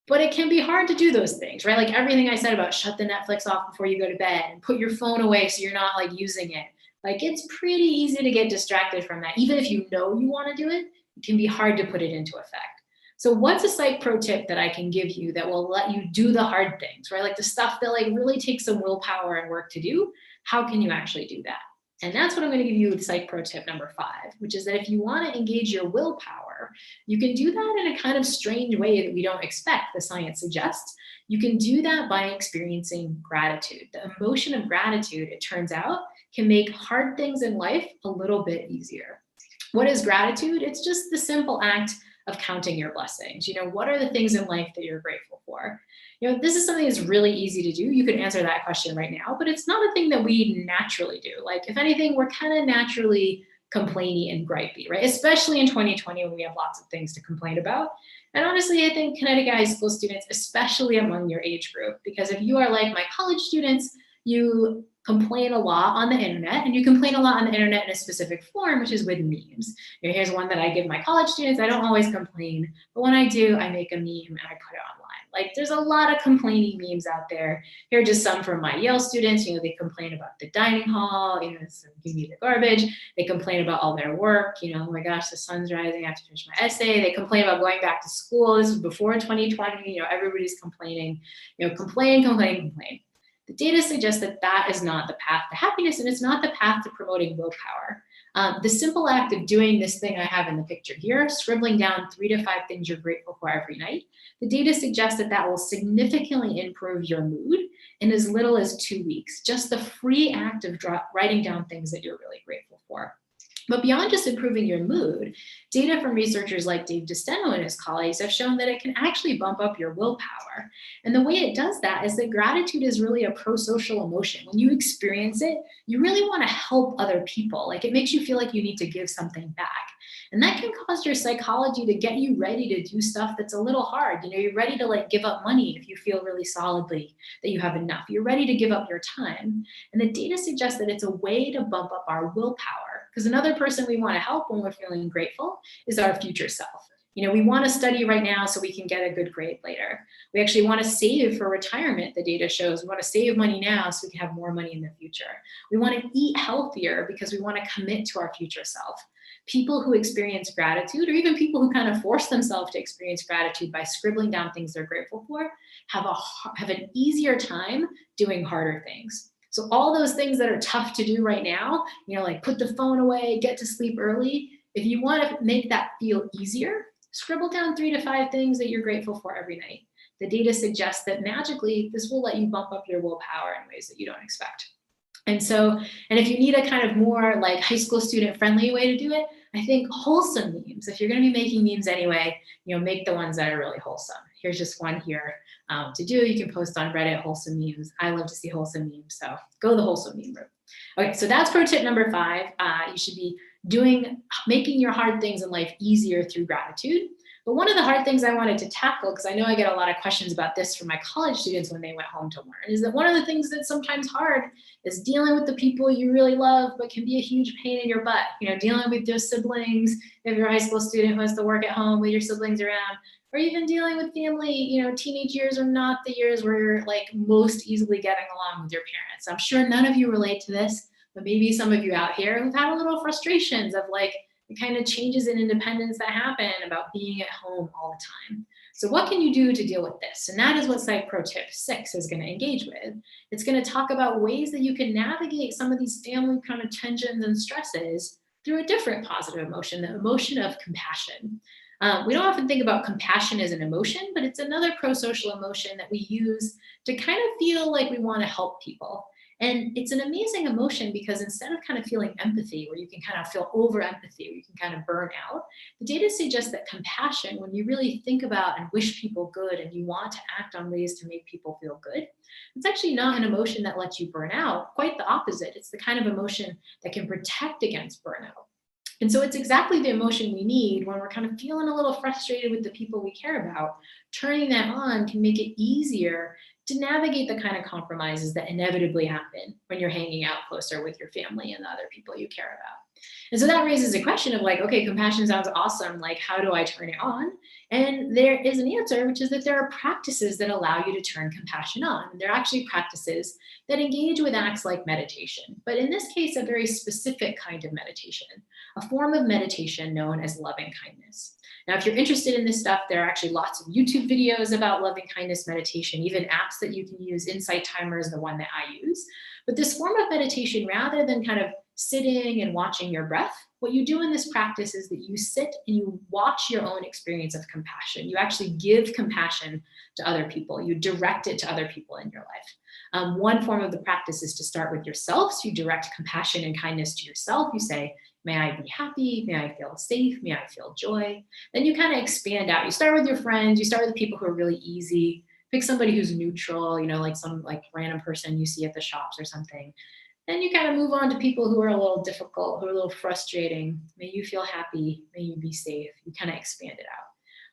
But it can be hard to do those things, right? Like everything I said about shut the Netflix off before you go to bed and put your phone away so you're not using it. It's pretty easy to get distracted from that. Even if you know you want to do it, it can be hard to put it into effect. So what's a psych pro tip that I can give you that will let you do the hard things, right? Like the stuff that really takes some willpower and work to do. How can you actually do that? And that's what I'm going to give you with psych pro tip number 5, which is that if you want to engage your willpower, you can do that in a kind of strange way that we don't expect, the science suggests. You can do that by experiencing gratitude. The emotion of gratitude, it turns out, can make hard things in life a little bit easier. What is gratitude? It's just the simple act of counting your blessings. What are the things in life that you're grateful for? This is something that's really easy to do. You could answer that question right now, but it's not a thing that we naturally do. If anything, we're kind of naturally complainy and gripey, right? Especially in 2020 when we have lots of things to complain about. And honestly, I think Connecticut high school students, especially among your age group, because if you are like my college students, you complain a lot on the internet, and you complain a lot on the internet in a specific form, which is with memes. Here's one that I give my college students. I don't always complain, but when I do, I make a meme and I put it online. There's a lot of complaining memes out there. Here are just some from my Yale students. They complain about the dining hall, give me the garbage. They complain about all their work. Oh my gosh, the sun's rising, I have to finish my essay. They complain about going back to school. This was before 2020, everybody's complaining, complain. The data suggests that that is not the path to happiness, and it's not the path to promoting willpower. The simple act of doing this thing I have in the picture here, scribbling down 3 to 5 things you're grateful for every night, the data suggests that that will significantly improve your mood in as little as 2 weeks. Just the free act of writing down things that you're really grateful for. But beyond just improving your mood, data from researchers like Dave DeSteno and his colleagues have shown that it can actually bump up your willpower. And the way it does that is that gratitude is really a pro-social emotion. When you experience it, you really want to help other people. Like, it makes you feel like you need to give something back. And that can cause your psychology to get you ready to do stuff that's a little hard. You know, you're ready to like give up money if you feel really solidly that you have enough. You're ready to give up your time. And the data suggests that it's a way to bump up our willpower, because another person we want to help when we're feeling grateful is our future self. You know, we want to study right now so we can get a good grade later. We actually want to save for retirement, the data shows. We want to save money now so we can have more money in the future. We want to eat healthier because we want to commit to our future self. People who experience gratitude, or even people who kind of force themselves to experience gratitude by scribbling down things they're grateful for, have an easier time doing harder things. So all those things that are tough to do right now, you know, like put the phone away, get to sleep early. If you want to make that feel easier, scribble down 3 to 5 things that you're grateful for every night. The data suggests that magically this will let you bump up your willpower in ways that you don't expect. And if you need a kind of more like high school student friendly way to do it, I think wholesome memes. If you're going to be making memes anyway, you know, make the ones that are really wholesome. Here's just one here to do. You can post on Reddit wholesome memes. I love to see wholesome memes, so go the wholesome meme route. Okay, so that's pro tip number 5. You should be making your hard things in life easier through gratitude. But one of the hard things I wanted to tackle, because I know I get a lot of questions about this from my college students when they went home to learn, is that one of the things that's sometimes hard is dealing with the people you really love, but can be a huge pain in your butt. You know, dealing with your siblings, if you're a high school student who has to work at home with your siblings around, or even dealing with family. You know, teenage years are not the years where you're like most easily getting along with your parents. I'm sure none of you relate to this, but maybe some of you out here who've had a little frustrations of like the kind of changes in independence that happen about being at home all the time. So what can you do to deal with this? And that is what Psych Pro Tip 6 is going to engage with. It's going to talk about ways that you can navigate some of these family kind of tensions and stresses through a different positive emotion, the emotion of compassion. We don't often think about compassion as an emotion, but it's another pro-social emotion that we use to kind of feel like we want to help people. And it's an amazing emotion because instead of kind of feeling empathy, where you can kind of feel over empathy, where you can kind of burn out, the data suggests that compassion, when you really think about and wish people good and you want to act on ways to make people feel good, it's actually not an emotion that lets you burn out. Quite the opposite. It's the kind of emotion that can protect against burnout. And so it's exactly the emotion we need when we're kind of feeling a little frustrated with the people we care about. Turning that on can make it easier to navigate the kind of compromises that inevitably happen when you're hanging out closer with your family and the other people you care about. And so that raises a question of like, okay, compassion sounds awesome. Like, how do I turn it on? And there is an answer, which is that there are practices that allow you to turn compassion on. And they're actually practices that engage with acts like meditation, but in this case, a very specific kind of meditation, a form of meditation known as loving kindness. Now, if you're interested in this stuff, there are actually lots of YouTube videos about loving kindness meditation, even apps that you can use. Insight Timer is the one that I use. But this form of meditation, rather than kind of sitting and watching your breath, what you do in this practice is that you sit and you watch your own experience of compassion. You actually give compassion to other people. You direct it to other people in your life. One form of the practice is to start with yourself. So you direct compassion and kindness to yourself. You say, may I be happy? May I feel safe? May I feel joy? Then you kind of expand out. You start with your friends. You start with the people who are really easy. Pick somebody who's neutral, you know, like some like random person you see at the shops or something. Then you kind of move on to people who are a little difficult, who are a little frustrating. May you feel happy. May you be safe. You kind of expand it out.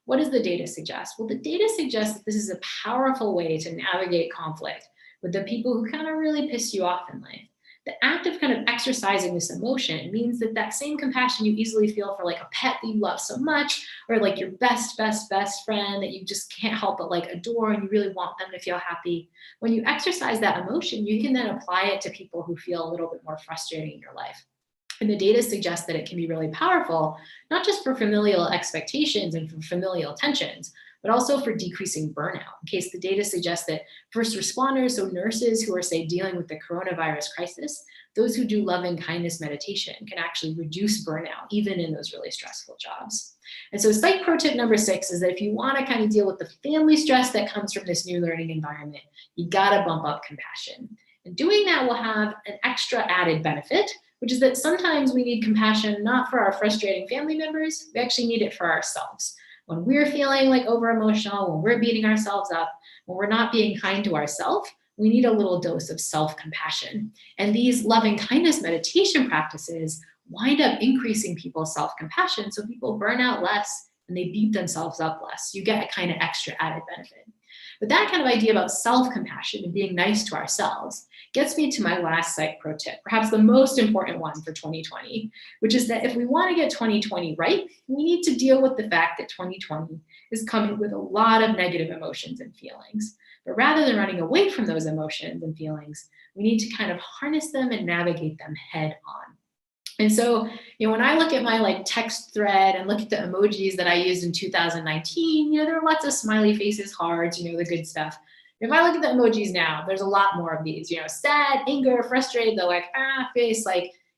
What does the data suggest? Well, the data suggests that this is a powerful way to navigate conflict with the people who kind of really piss you off in life. The act of kind of exercising this emotion means that that same compassion you easily feel for like a pet that you love so much, or like your best friend that you just can't help but like adore and you really want them to feel happy. When you exercise that emotion, you can then apply it to people who feel a little bit more frustrating in your life. And the data suggests that it can be really powerful, not just for familial expectations and for familial tensions, but also for decreasing burnout. In case the data suggests that first responders, so nurses who are, say, dealing with the coronavirus crisis, those who do loving kindness meditation can actually reduce burnout, even in those really stressful jobs. And so psych pro tip number 6 is that if you want to kind of deal with the family stress that comes from this new learning environment, you got to bump up compassion. And doing that will have an extra added benefit, which is that sometimes we need compassion not for our frustrating family members, we actually need it for ourselves. When we're feeling like over emotional, when we're beating ourselves up, when we're not being kind to ourselves, we need a little dose of self-compassion. And these loving kindness meditation practices wind up increasing people's self-compassion, so people burn out less and they beat themselves up less. You get a kind of extra added benefit. But that kind of idea about self-compassion and being nice to ourselves gets me to my last psych pro tip, perhaps the most important one for 2020, which is that if we want to get 2020 right, we need to deal with the fact that 2020 is coming with a lot of negative emotions and feelings. But rather than running away from those emotions and feelings, we need to kind of harness them and navigate them head on. And so, when I look at my text thread and look at the emojis that I used in 2019, there are lots of smiley faces, hearts, the good stuff. If I look at the emojis now, there's a lot more of these, sad, anger, frustrated, the face,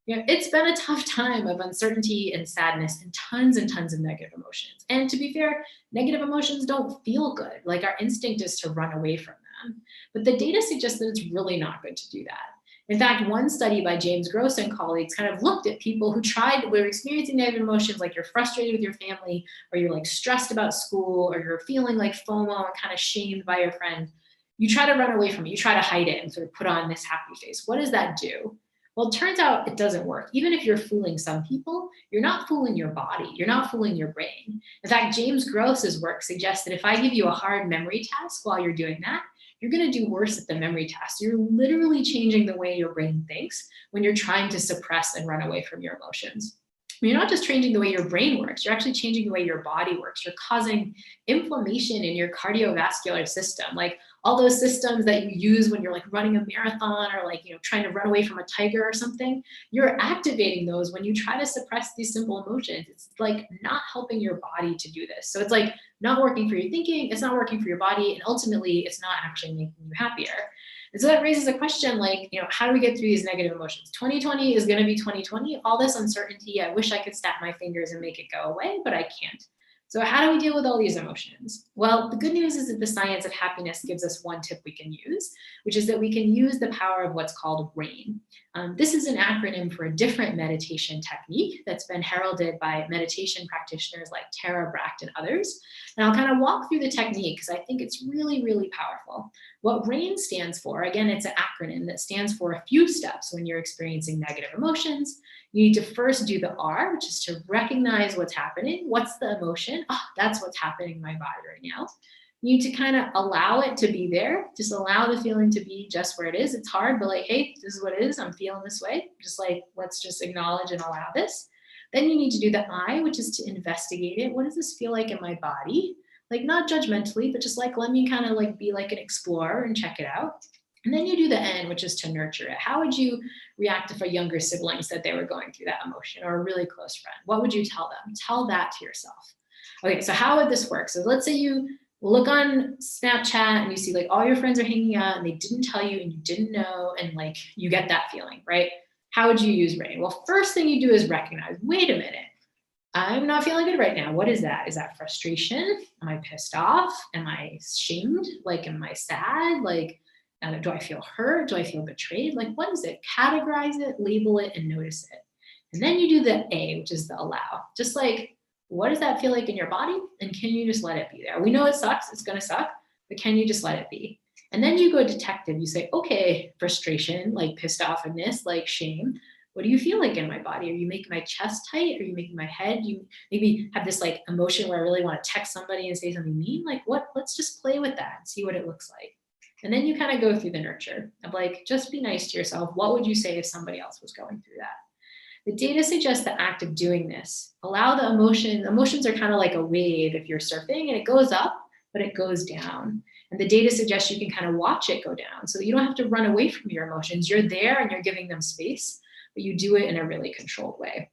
it's been a tough time of uncertainty and sadness and tons of negative emotions. And to be fair, negative emotions don't feel good. Our instinct is to run away from them. But the data suggests that it's really not good to do that. In fact, one study by James Gross and colleagues kind of looked at people who were experiencing negative emotions, like you're frustrated with your family, or you're stressed about school, or you're feeling like FOMO and kind of shamed by your friend. You try to run away from it. You try to hide it and sort of put on this happy face. What does that do? Well, it turns out it doesn't work. Even if you're fooling some people, you're not fooling your body. You're not fooling your brain. In fact, James Gross's work suggests that if I give you a hard memory task while you're doing that, you're going to do worse at the memory task. You're literally changing the way your brain thinks when you're trying to suppress and run away from your emotions. You're not just changing the way your brain works, you're actually changing the way your body works. You're causing inflammation in your cardiovascular system, all those systems that you use when you're running a marathon or trying to run away from a tiger or something. You're activating those when you try to suppress these simple emotions. It's not helping your body to do this. So it's not working for your thinking, it's not working for your body, and ultimately it's not actually making you happier. And so that raises a question how do we get through these negative emotions? 2020 is going to be 2020. All this uncertainty, I wish I could snap my fingers and make it go away, but I can't. So how do we deal with all these emotions? Well, the good news is that the science of happiness gives us one tip we can use, which is that we can use the power of what's called R.A.I.N. This is an acronym for a different meditation technique that's been heralded by meditation practitioners like Tara Brach and others. And I'll kind of walk through the technique because I think it's really, really powerful. What R.A.I.N stands for, again, it's an acronym that stands for a few steps when you're experiencing negative emotions. You need to first do the R, which is to recognize what's happening. What's the emotion? Oh, that's what's happening in my body right now. You need to kind of allow it to be there. Just allow the feeling to be just where it is. It's hard, but hey, this is what it is. I'm feeling this way. Let's just acknowledge and allow this. Then you need to do the I, which is to investigate it. What does this feel like in my body? Not judgmentally, but just let me kind of be like an explorer and check it out. And then you do the N, which is to nurture it. How would you react if a younger sibling said they were going through that emotion, or a really close friend? What would you tell them? Tell that to yourself. Okay, so how would this work? So let's say you look on Snapchat and you see all your friends are hanging out and they didn't tell you and you didn't know, and you get that feeling, right? How would you use R.A.I.N? Well, first thing you do is recognize, wait a minute, I'm not feeling good right now. What is that? Is that frustration? Am I pissed off? Am I shamed? Am I sad? Do I feel hurt? Do I feel betrayed? What is it? Categorize it, label it, and notice it. And then you do the A, which is the allow. Just what does that feel like in your body? And can you just let it be there? We know it sucks, it's gonna suck, but can you just let it be? And then you go detective, you say, okay, frustration, pissed offness, shame. What do you feel like in my body? Are you making my chest tight? Are you making my head? You maybe have this emotion where I really want to text somebody and say something mean. What? Let's just play with that and see what it looks like. And then you kind of go through the nurture of just be nice to yourself. What would you say if somebody else was going through that? The data suggests the act of doing this. Allow the emotion. Emotions are kind of like a wave if you're surfing, and it goes up, but it goes down. And the data suggests you can kind of watch it go down. So you don't have to run away from your emotions. You're there and you're giving them space, but you do it in a really controlled way.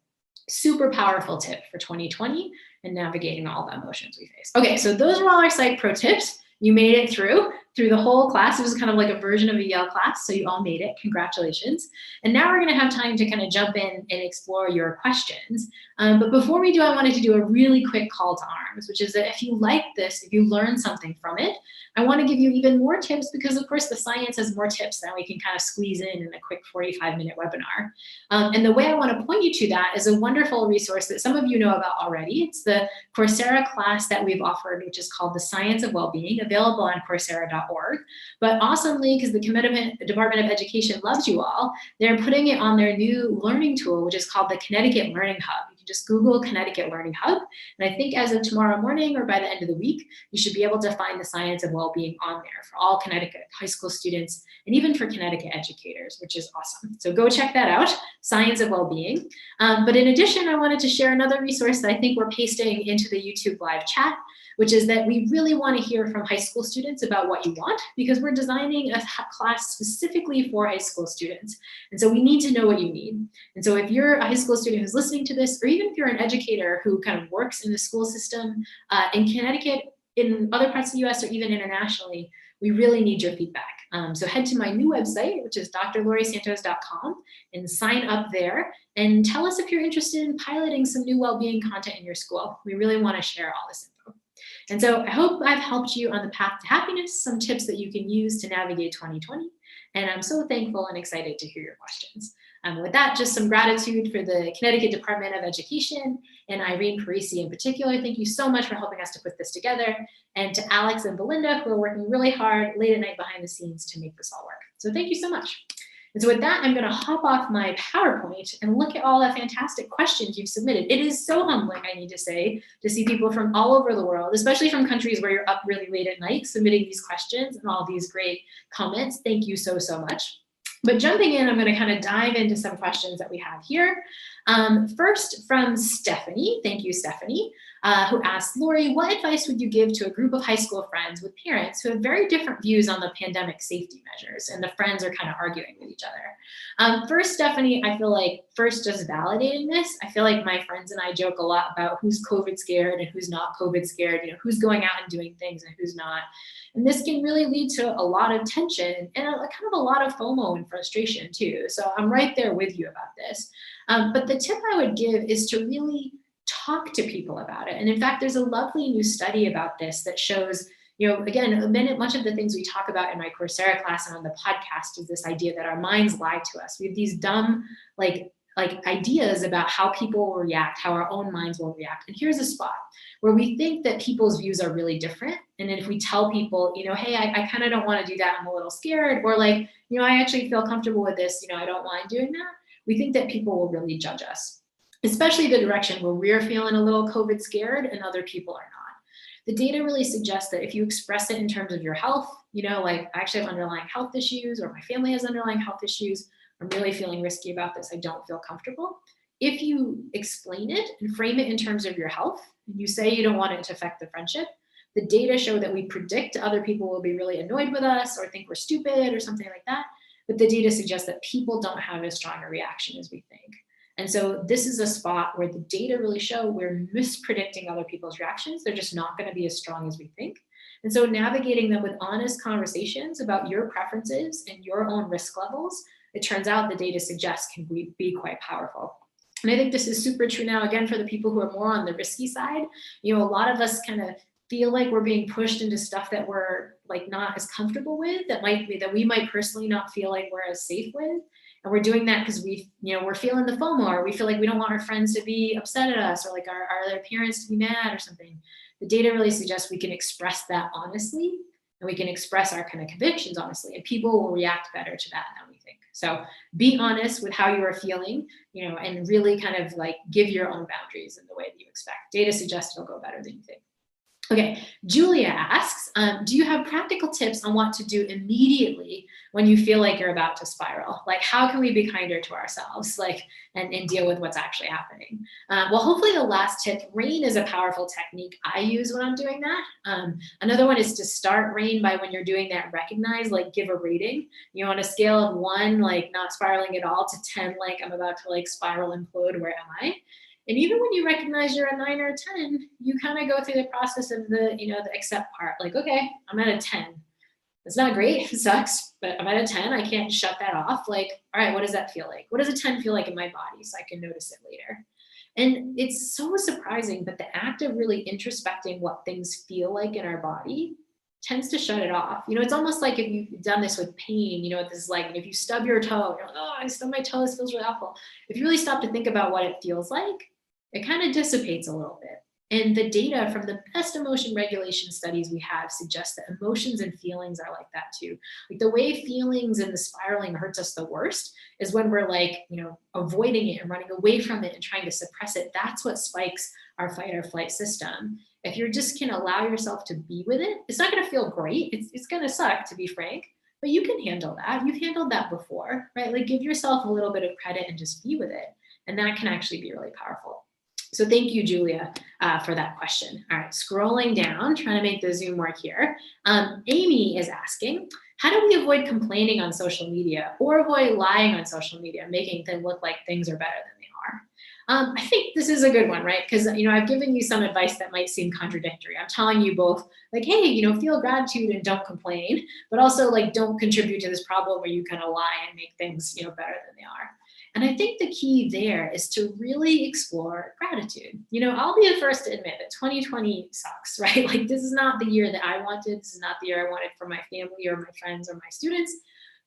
Super powerful tip for 2020 and navigating all the emotions we face. Okay, so those are all our psych pro tips. You made it through the whole class. It was kind of like a version of a Yale class, so you all made it. Congratulations. And now we're going to have time to kind of jump in and explore your questions. But before we do, I wanted to do a really quick call to arms, which is that if you like this, if you learn something from it, I want to give you even more tips because, of course, the science has more tips than we can kind of squeeze in a quick 45-minute webinar. And the way I want to point you to that is a wonderful resource that some of you know about already. It's the Coursera class that we've offered, which is called The Science of Wellbeing, available on Coursera.org. But awesomely, because the Department of Education loves you all, they're putting it on their new learning tool, which is called the Connecticut Learning Hub. You can just Google Connecticut Learning Hub. And I think as of tomorrow morning or by the end of the week, you should be able to find the Science of Wellbeing on there for all Connecticut high school students and even for Connecticut educators, which is awesome. So go check that out, Science of Wellbeing. But in addition, I wanted to share another resource that I think we're pasting into the YouTube live chat, which is that we really want to hear from high school students about what you want, because we're designing a class specifically for high school students. And so we need to know what you need. And so if you're a high school student who's listening to this, or even if you're an educator who kind of works in the school system in Connecticut, in other parts of the US, or even internationally, we really need your feedback. So head to my new website, which is drlorisantos.com, and sign up there and tell us if you're interested in piloting some new well-being content in your school. We really want to share all this info. And so I hope I've helped you on the path to happiness, some tips that you can use to navigate 2020. And I'm so thankful and excited to hear your questions. With that, just some gratitude for the Connecticut Department of Education and Irene Parisi in particular. Thank you so much for helping us to put this together. And to Alex and Belinda, who are working really hard late at night behind the scenes to make this all work. So thank you so much. And so with that, I'm going to hop off my PowerPoint and look at all the fantastic questions you've submitted. It is so humbling, I need to say, to see people from all over the world, especially from countries where you're up really late at night, submitting these questions and all these great comments. Thank you so, so much. But jumping in, I'm going to kind of dive into some questions that we have here. First from Stephanie, thank you, Stephanie, who asked, Lori, what advice would you give to a group of high school friends with parents who have very different views on the pandemic safety measures, and the friends are kind of arguing with each other? First, Stephanie, I feel like just validating this, I feel like my friends and I joke a lot about who's COVID scared and who's not COVID scared, who's going out and doing things and who's not. And this can really lead to a lot of tension and kind of a lot of FOMO and frustration too. So I'm right there with you about this. But the tip I would give is to really talk to people about it. And in fact, there's a lovely new study about this that shows, again, much of the things we talk about in my Coursera class and on the podcast is this idea that our minds lie to us. We have these dumb, like ideas about how people will react, how our own minds will react. And here's a spot where we think that people's views are really different. And if we tell people, hey, I kind of don't want to do that, I'm a little scared, or like, I actually feel comfortable with this, I don't mind doing that, we think that people will really judge us, especially the direction where we're feeling a little COVID scared and other people are not. The data really suggests that if you express it in terms of your health, like I actually have underlying health issues, or my family has underlying health issues, I'm really feeling risky about this, I don't feel comfortable. If you explain it and frame it in terms of your health, and you say you don't want it to affect the friendship, the data show that we predict other people will be really annoyed with us or think we're stupid or something like that. But the data suggests that people don't have as strong a reaction as we think. And so this is a spot where the data really show we're mispredicting other people's reactions. They're just not going to be as strong as we think. And so navigating them with honest conversations about your preferences and your own risk levels, it turns out the data suggests can be quite powerful. And I think this is super true now, again, for the people who are more on the risky side. A lot of us kind of feel like we're being pushed into stuff that we're like not as comfortable with, that we might personally not feel like we're as safe with. And we're doing that because we're feeling the FOMO, or we feel like we don't want our friends to be upset at us, or like our parents to be mad or something. The data really suggests we can express that honestly, and we can express our kind of convictions honestly, and people will react better to that than we think. So be honest with how you are feeling, and really kind of like give your own boundaries in the way that you expect. Data suggests it'll go better than you think. Okay, Julia asks, do you have practical tips on what to do immediately when you feel like you're about to spiral? Like, how can we be kinder to ourselves, and deal with what's actually happening? Well, hopefully the last tip, R.A.I.N is a powerful technique I use when I'm doing that. Another one is to start R.A.I.N by when you're doing that, recognize, give a rating. On a scale of 1, not spiraling at all, to 10, I'm about to spiral, implode, where am I? And even when you recognize you're a 9 or a 10, you kind of go through the process of the, the accept part. Like, okay, I'm at a 10. It's not great, it sucks, but I'm at a 10. I can't shut that off. Like, all right, what does that feel like? What does a 10 feel like in my body so I can notice it later? And it's so surprising, but the act of really introspecting what things feel like in our body tends to shut it off. It's almost like if you've done this with pain, this is like if you stub your toe, you're like, oh, I stubbed my toe, this feels really awful. If you really stop to think about what it feels like, it kind of dissipates a little bit. And the data from the best emotion regulation studies we have suggests that emotions and feelings are like that too. Like the way feelings and the spiraling hurts us the worst is when we're like, avoiding it and running away from it and trying to suppress it. That's what spikes our fight or flight system. If you just can allow yourself to be with it, it's not going to feel great. It's going to suck, to be frank, but you can handle that. You've handled that before, right? Like give yourself a little bit of credit and just be with it. And that can actually be really powerful. So thank you, Julia, for that question. All right, scrolling down, trying to make the Zoom work here. Amy is asking, how do we avoid complaining on social media or avoid lying on social media, making them look like things are better than they are? I think this is a good one, right? Because, I've given you some advice that might seem contradictory. I'm telling you both, like, hey, feel gratitude and don't complain, but also like, don't contribute to this problem where you kind of lie and make things, better than they are. And I think the key there is to really explore gratitude. I'll be the first to admit that 2020 sucks, right? Like this is not the year that I wanted. This is not the year I wanted for my family or my friends or my students,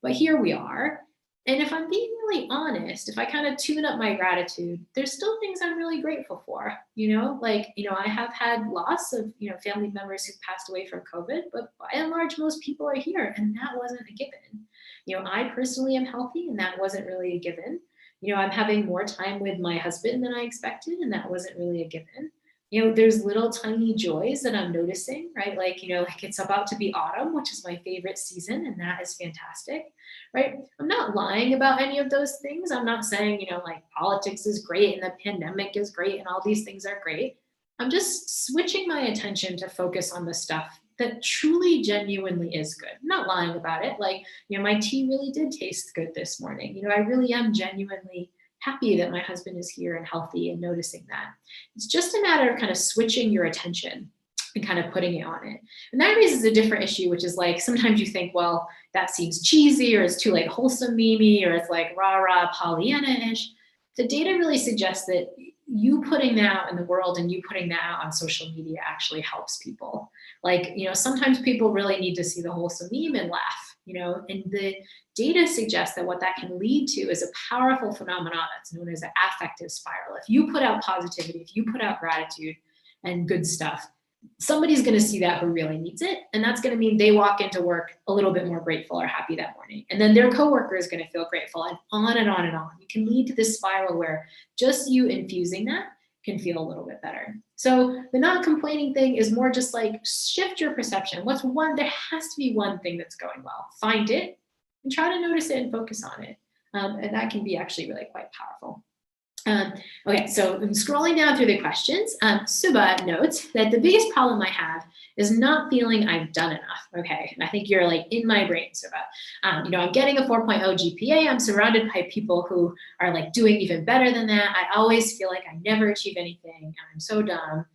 but here we are. And if I'm being really honest, if I kind of tune up my gratitude, there's still things I'm really grateful for, I have had loss of, family members who've passed away from COVID, but by and large, most people are here and that wasn't a given. I personally am healthy and that wasn't really a given. I'm having more time with my husband than I expected, and that wasn't really a given. There's little tiny joys that I'm noticing, right? Like it's about to be autumn, which is my favorite season, and that is fantastic, right? I'm not lying about any of those things. I'm not saying, like politics is great and the pandemic is great and all these things are great. I'm just switching my attention to focus on the stuff that truly genuinely is good. I'm not lying about it. Like, my tea really did taste good this morning. I really am genuinely happy that my husband is here and healthy and noticing that. It's just a matter of kind of switching your attention and kind of putting it on it. And that raises a different issue, which is like, sometimes you think, well, that seems cheesy or it's too like wholesome memey or it's like rah-rah Pollyanna-ish. The data really suggests that you putting that out in the world and you putting that out on social media actually helps people. Like, sometimes people really need to see the wholesome meme and laugh, and the data suggests that what that can lead to is a powerful phenomenon that's known as an affective spiral. If you put out positivity, if you put out gratitude and good stuff, somebody's going to see that who really needs it. And that's going to mean they walk into work a little bit more grateful or happy that morning. And then their coworker is going to feel grateful and on and on and on. You can lead to this spiral where just you infusing that can feel a little bit better. So the not complaining thing is more just like shift your perception. There has to be one thing that's going well. Find it and try to notice it and focus on it. And that can be actually really quite powerful. Okay, so I'm scrolling down through the questions. Suba notes that the biggest problem I have is not feeling I've done enough. Okay, and I think you're like in my brain, Suba. I'm getting a 4.0 GPA. I'm surrounded by people who are like doing even better than that. I always feel like I never achieve anything. I'm so dumb.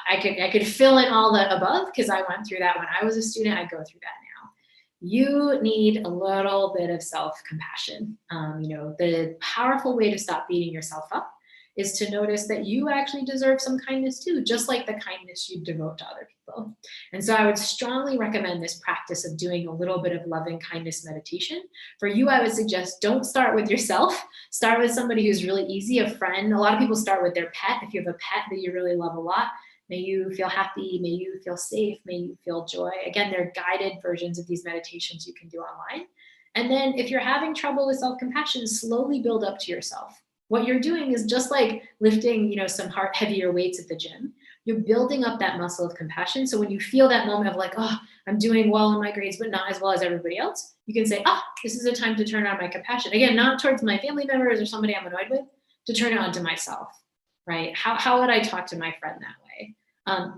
I could fill in all the above because I went through that when I was a student. I go through that now. You need a little bit of self-compassion. The powerful way to stop beating yourself up is to notice that you actually deserve some kindness too, just like the kindness you devote to other people. And so I would strongly recommend this practice of doing a little bit of loving kindness meditation. For you, I would suggest don't start with yourself. Start with somebody who's really easy, a friend. A lot of people start with their pet. If you have a pet that you really love a lot, may you feel happy, may you feel safe, may you feel joy. Again, they're guided versions of these meditations you can do online. And then if you're having trouble with self-compassion, slowly build up to yourself. What you're doing is just like lifting, some heavier weights at the gym. You're building up that muscle of compassion. So when you feel that moment of like, oh, I'm doing well in my grades, but not as well as everybody else, you can say, this is a time to turn on my compassion. Again, not towards my family members or somebody I'm annoyed with, to turn it on to myself, right? How would I talk to my friend that way?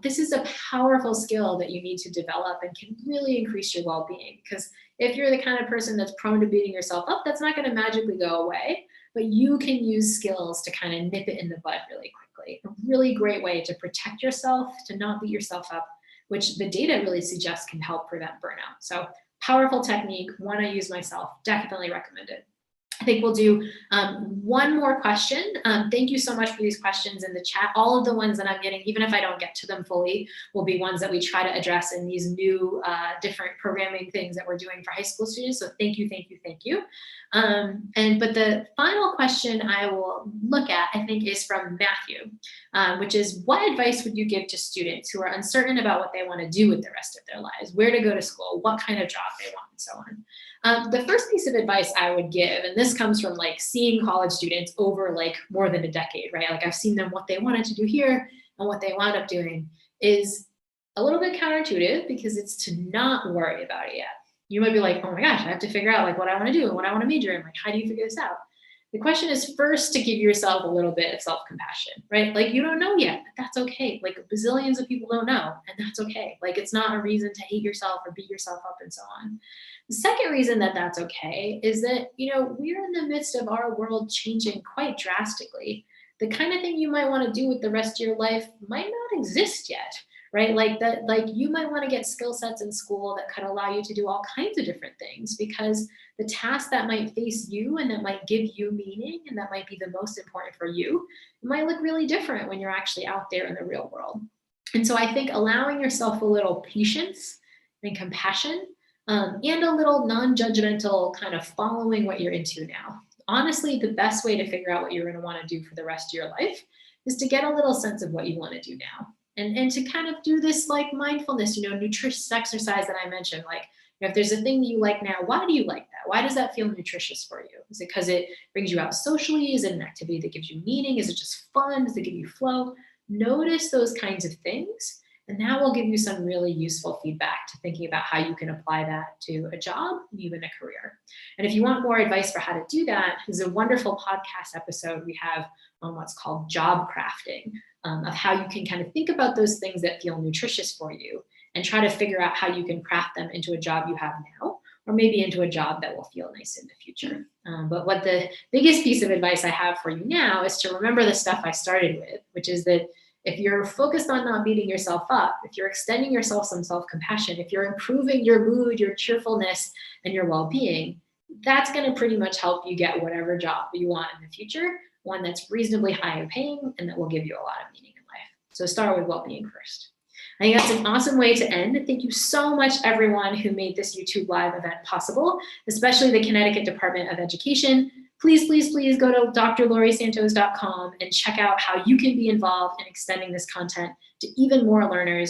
This is a powerful skill that you need to develop and can really increase your well-being, because if you're the kind of person that's prone to beating yourself up, that's not going to magically go away. but you can use skills to kind of nip it in the bud really quickly. A really great way to protect yourself, to not beat yourself up, which the data really suggests can help prevent burnout. So powerful technique, one I use myself, definitely recommend it. I think we'll do one more question. Thank you so much for these questions in the chat. All of the ones that I'm getting, even if I don't get to them fully, will be ones that we try to address in these new different programming things that we're doing for high school students. So thank you, thank you, thank you. But the final question I will look at, I think, is from Matthew, which is, what advice would you give to students who are uncertain about what they want to do with the rest of their lives, where to go to school, what kind of job they want, and so on. The first piece of advice I would give, and this comes from like seeing college students over like more than a decade, right? Like I've seen them what they wanted to do here and what they wound up doing, is a little bit counterintuitive, because it's to not worry about it yet. You might be like, oh my gosh, I have to figure out like what I want to do and what I want to major in. Like, how do you figure this out? The question is first to give yourself a little bit of self-compassion, right? Like you don't know yet, but that's okay. Like bazillions of people don't know, and that's okay. Like it's not a reason to hate yourself or beat yourself up and so on. The second reason that that's okay is that, you know, we're in the midst of our world changing quite drastically. The kind of thing you might want to do with the rest of your life might not exist yet, right? Like that, like you might want to get skill sets in school that could allow you to do all kinds of different things, because the tasks that might face you and that might give you meaning and that might be the most important for you, it might look really different when you're actually out there in the real world. And so I think allowing yourself a little patience and compassion, and a little non-judgmental kind of following what you're into now. Honestly, the best way to figure out what you're going to want to do for the rest of your life is to get a little sense of what you want to do now. And to kind of do this like mindfulness, you know, nutritious exercise that I mentioned. Like, you know, if there's a thing that you like now, why do you like that? Why does that feel nutritious for you? Is it because it brings you out socially? Is it an activity that gives you meaning? Is it just fun? Does it give you flow? Notice those kinds of things. And that will give you some really useful feedback to thinking about how you can apply that to a job, even a career. And if you want more advice for how to do that, there's a wonderful podcast episode we have on what's called job crafting, of how you can kind of think about those things that feel nutritious for you and try to figure out how you can craft them into a job you have now, or maybe into a job that will feel nice in the future. But what the biggest piece of advice I have for you now is to remember the stuff I started with, which is that if you're focused on not beating yourself up, if you're extending yourself some self-compassion, if you're improving your mood, your cheerfulness, and your well-being, that's going to pretty much help you get whatever job you want in the future, one that's reasonably high in paying and that will give you a lot of meaning in life. So start with well-being first. I think that's an awesome way to end. Thank you so much, everyone who made this YouTube Live event possible, especially the Connecticut Department of Education. Please, please, please go to drlorisantos.com and check out how you can be involved in extending this content to even more learners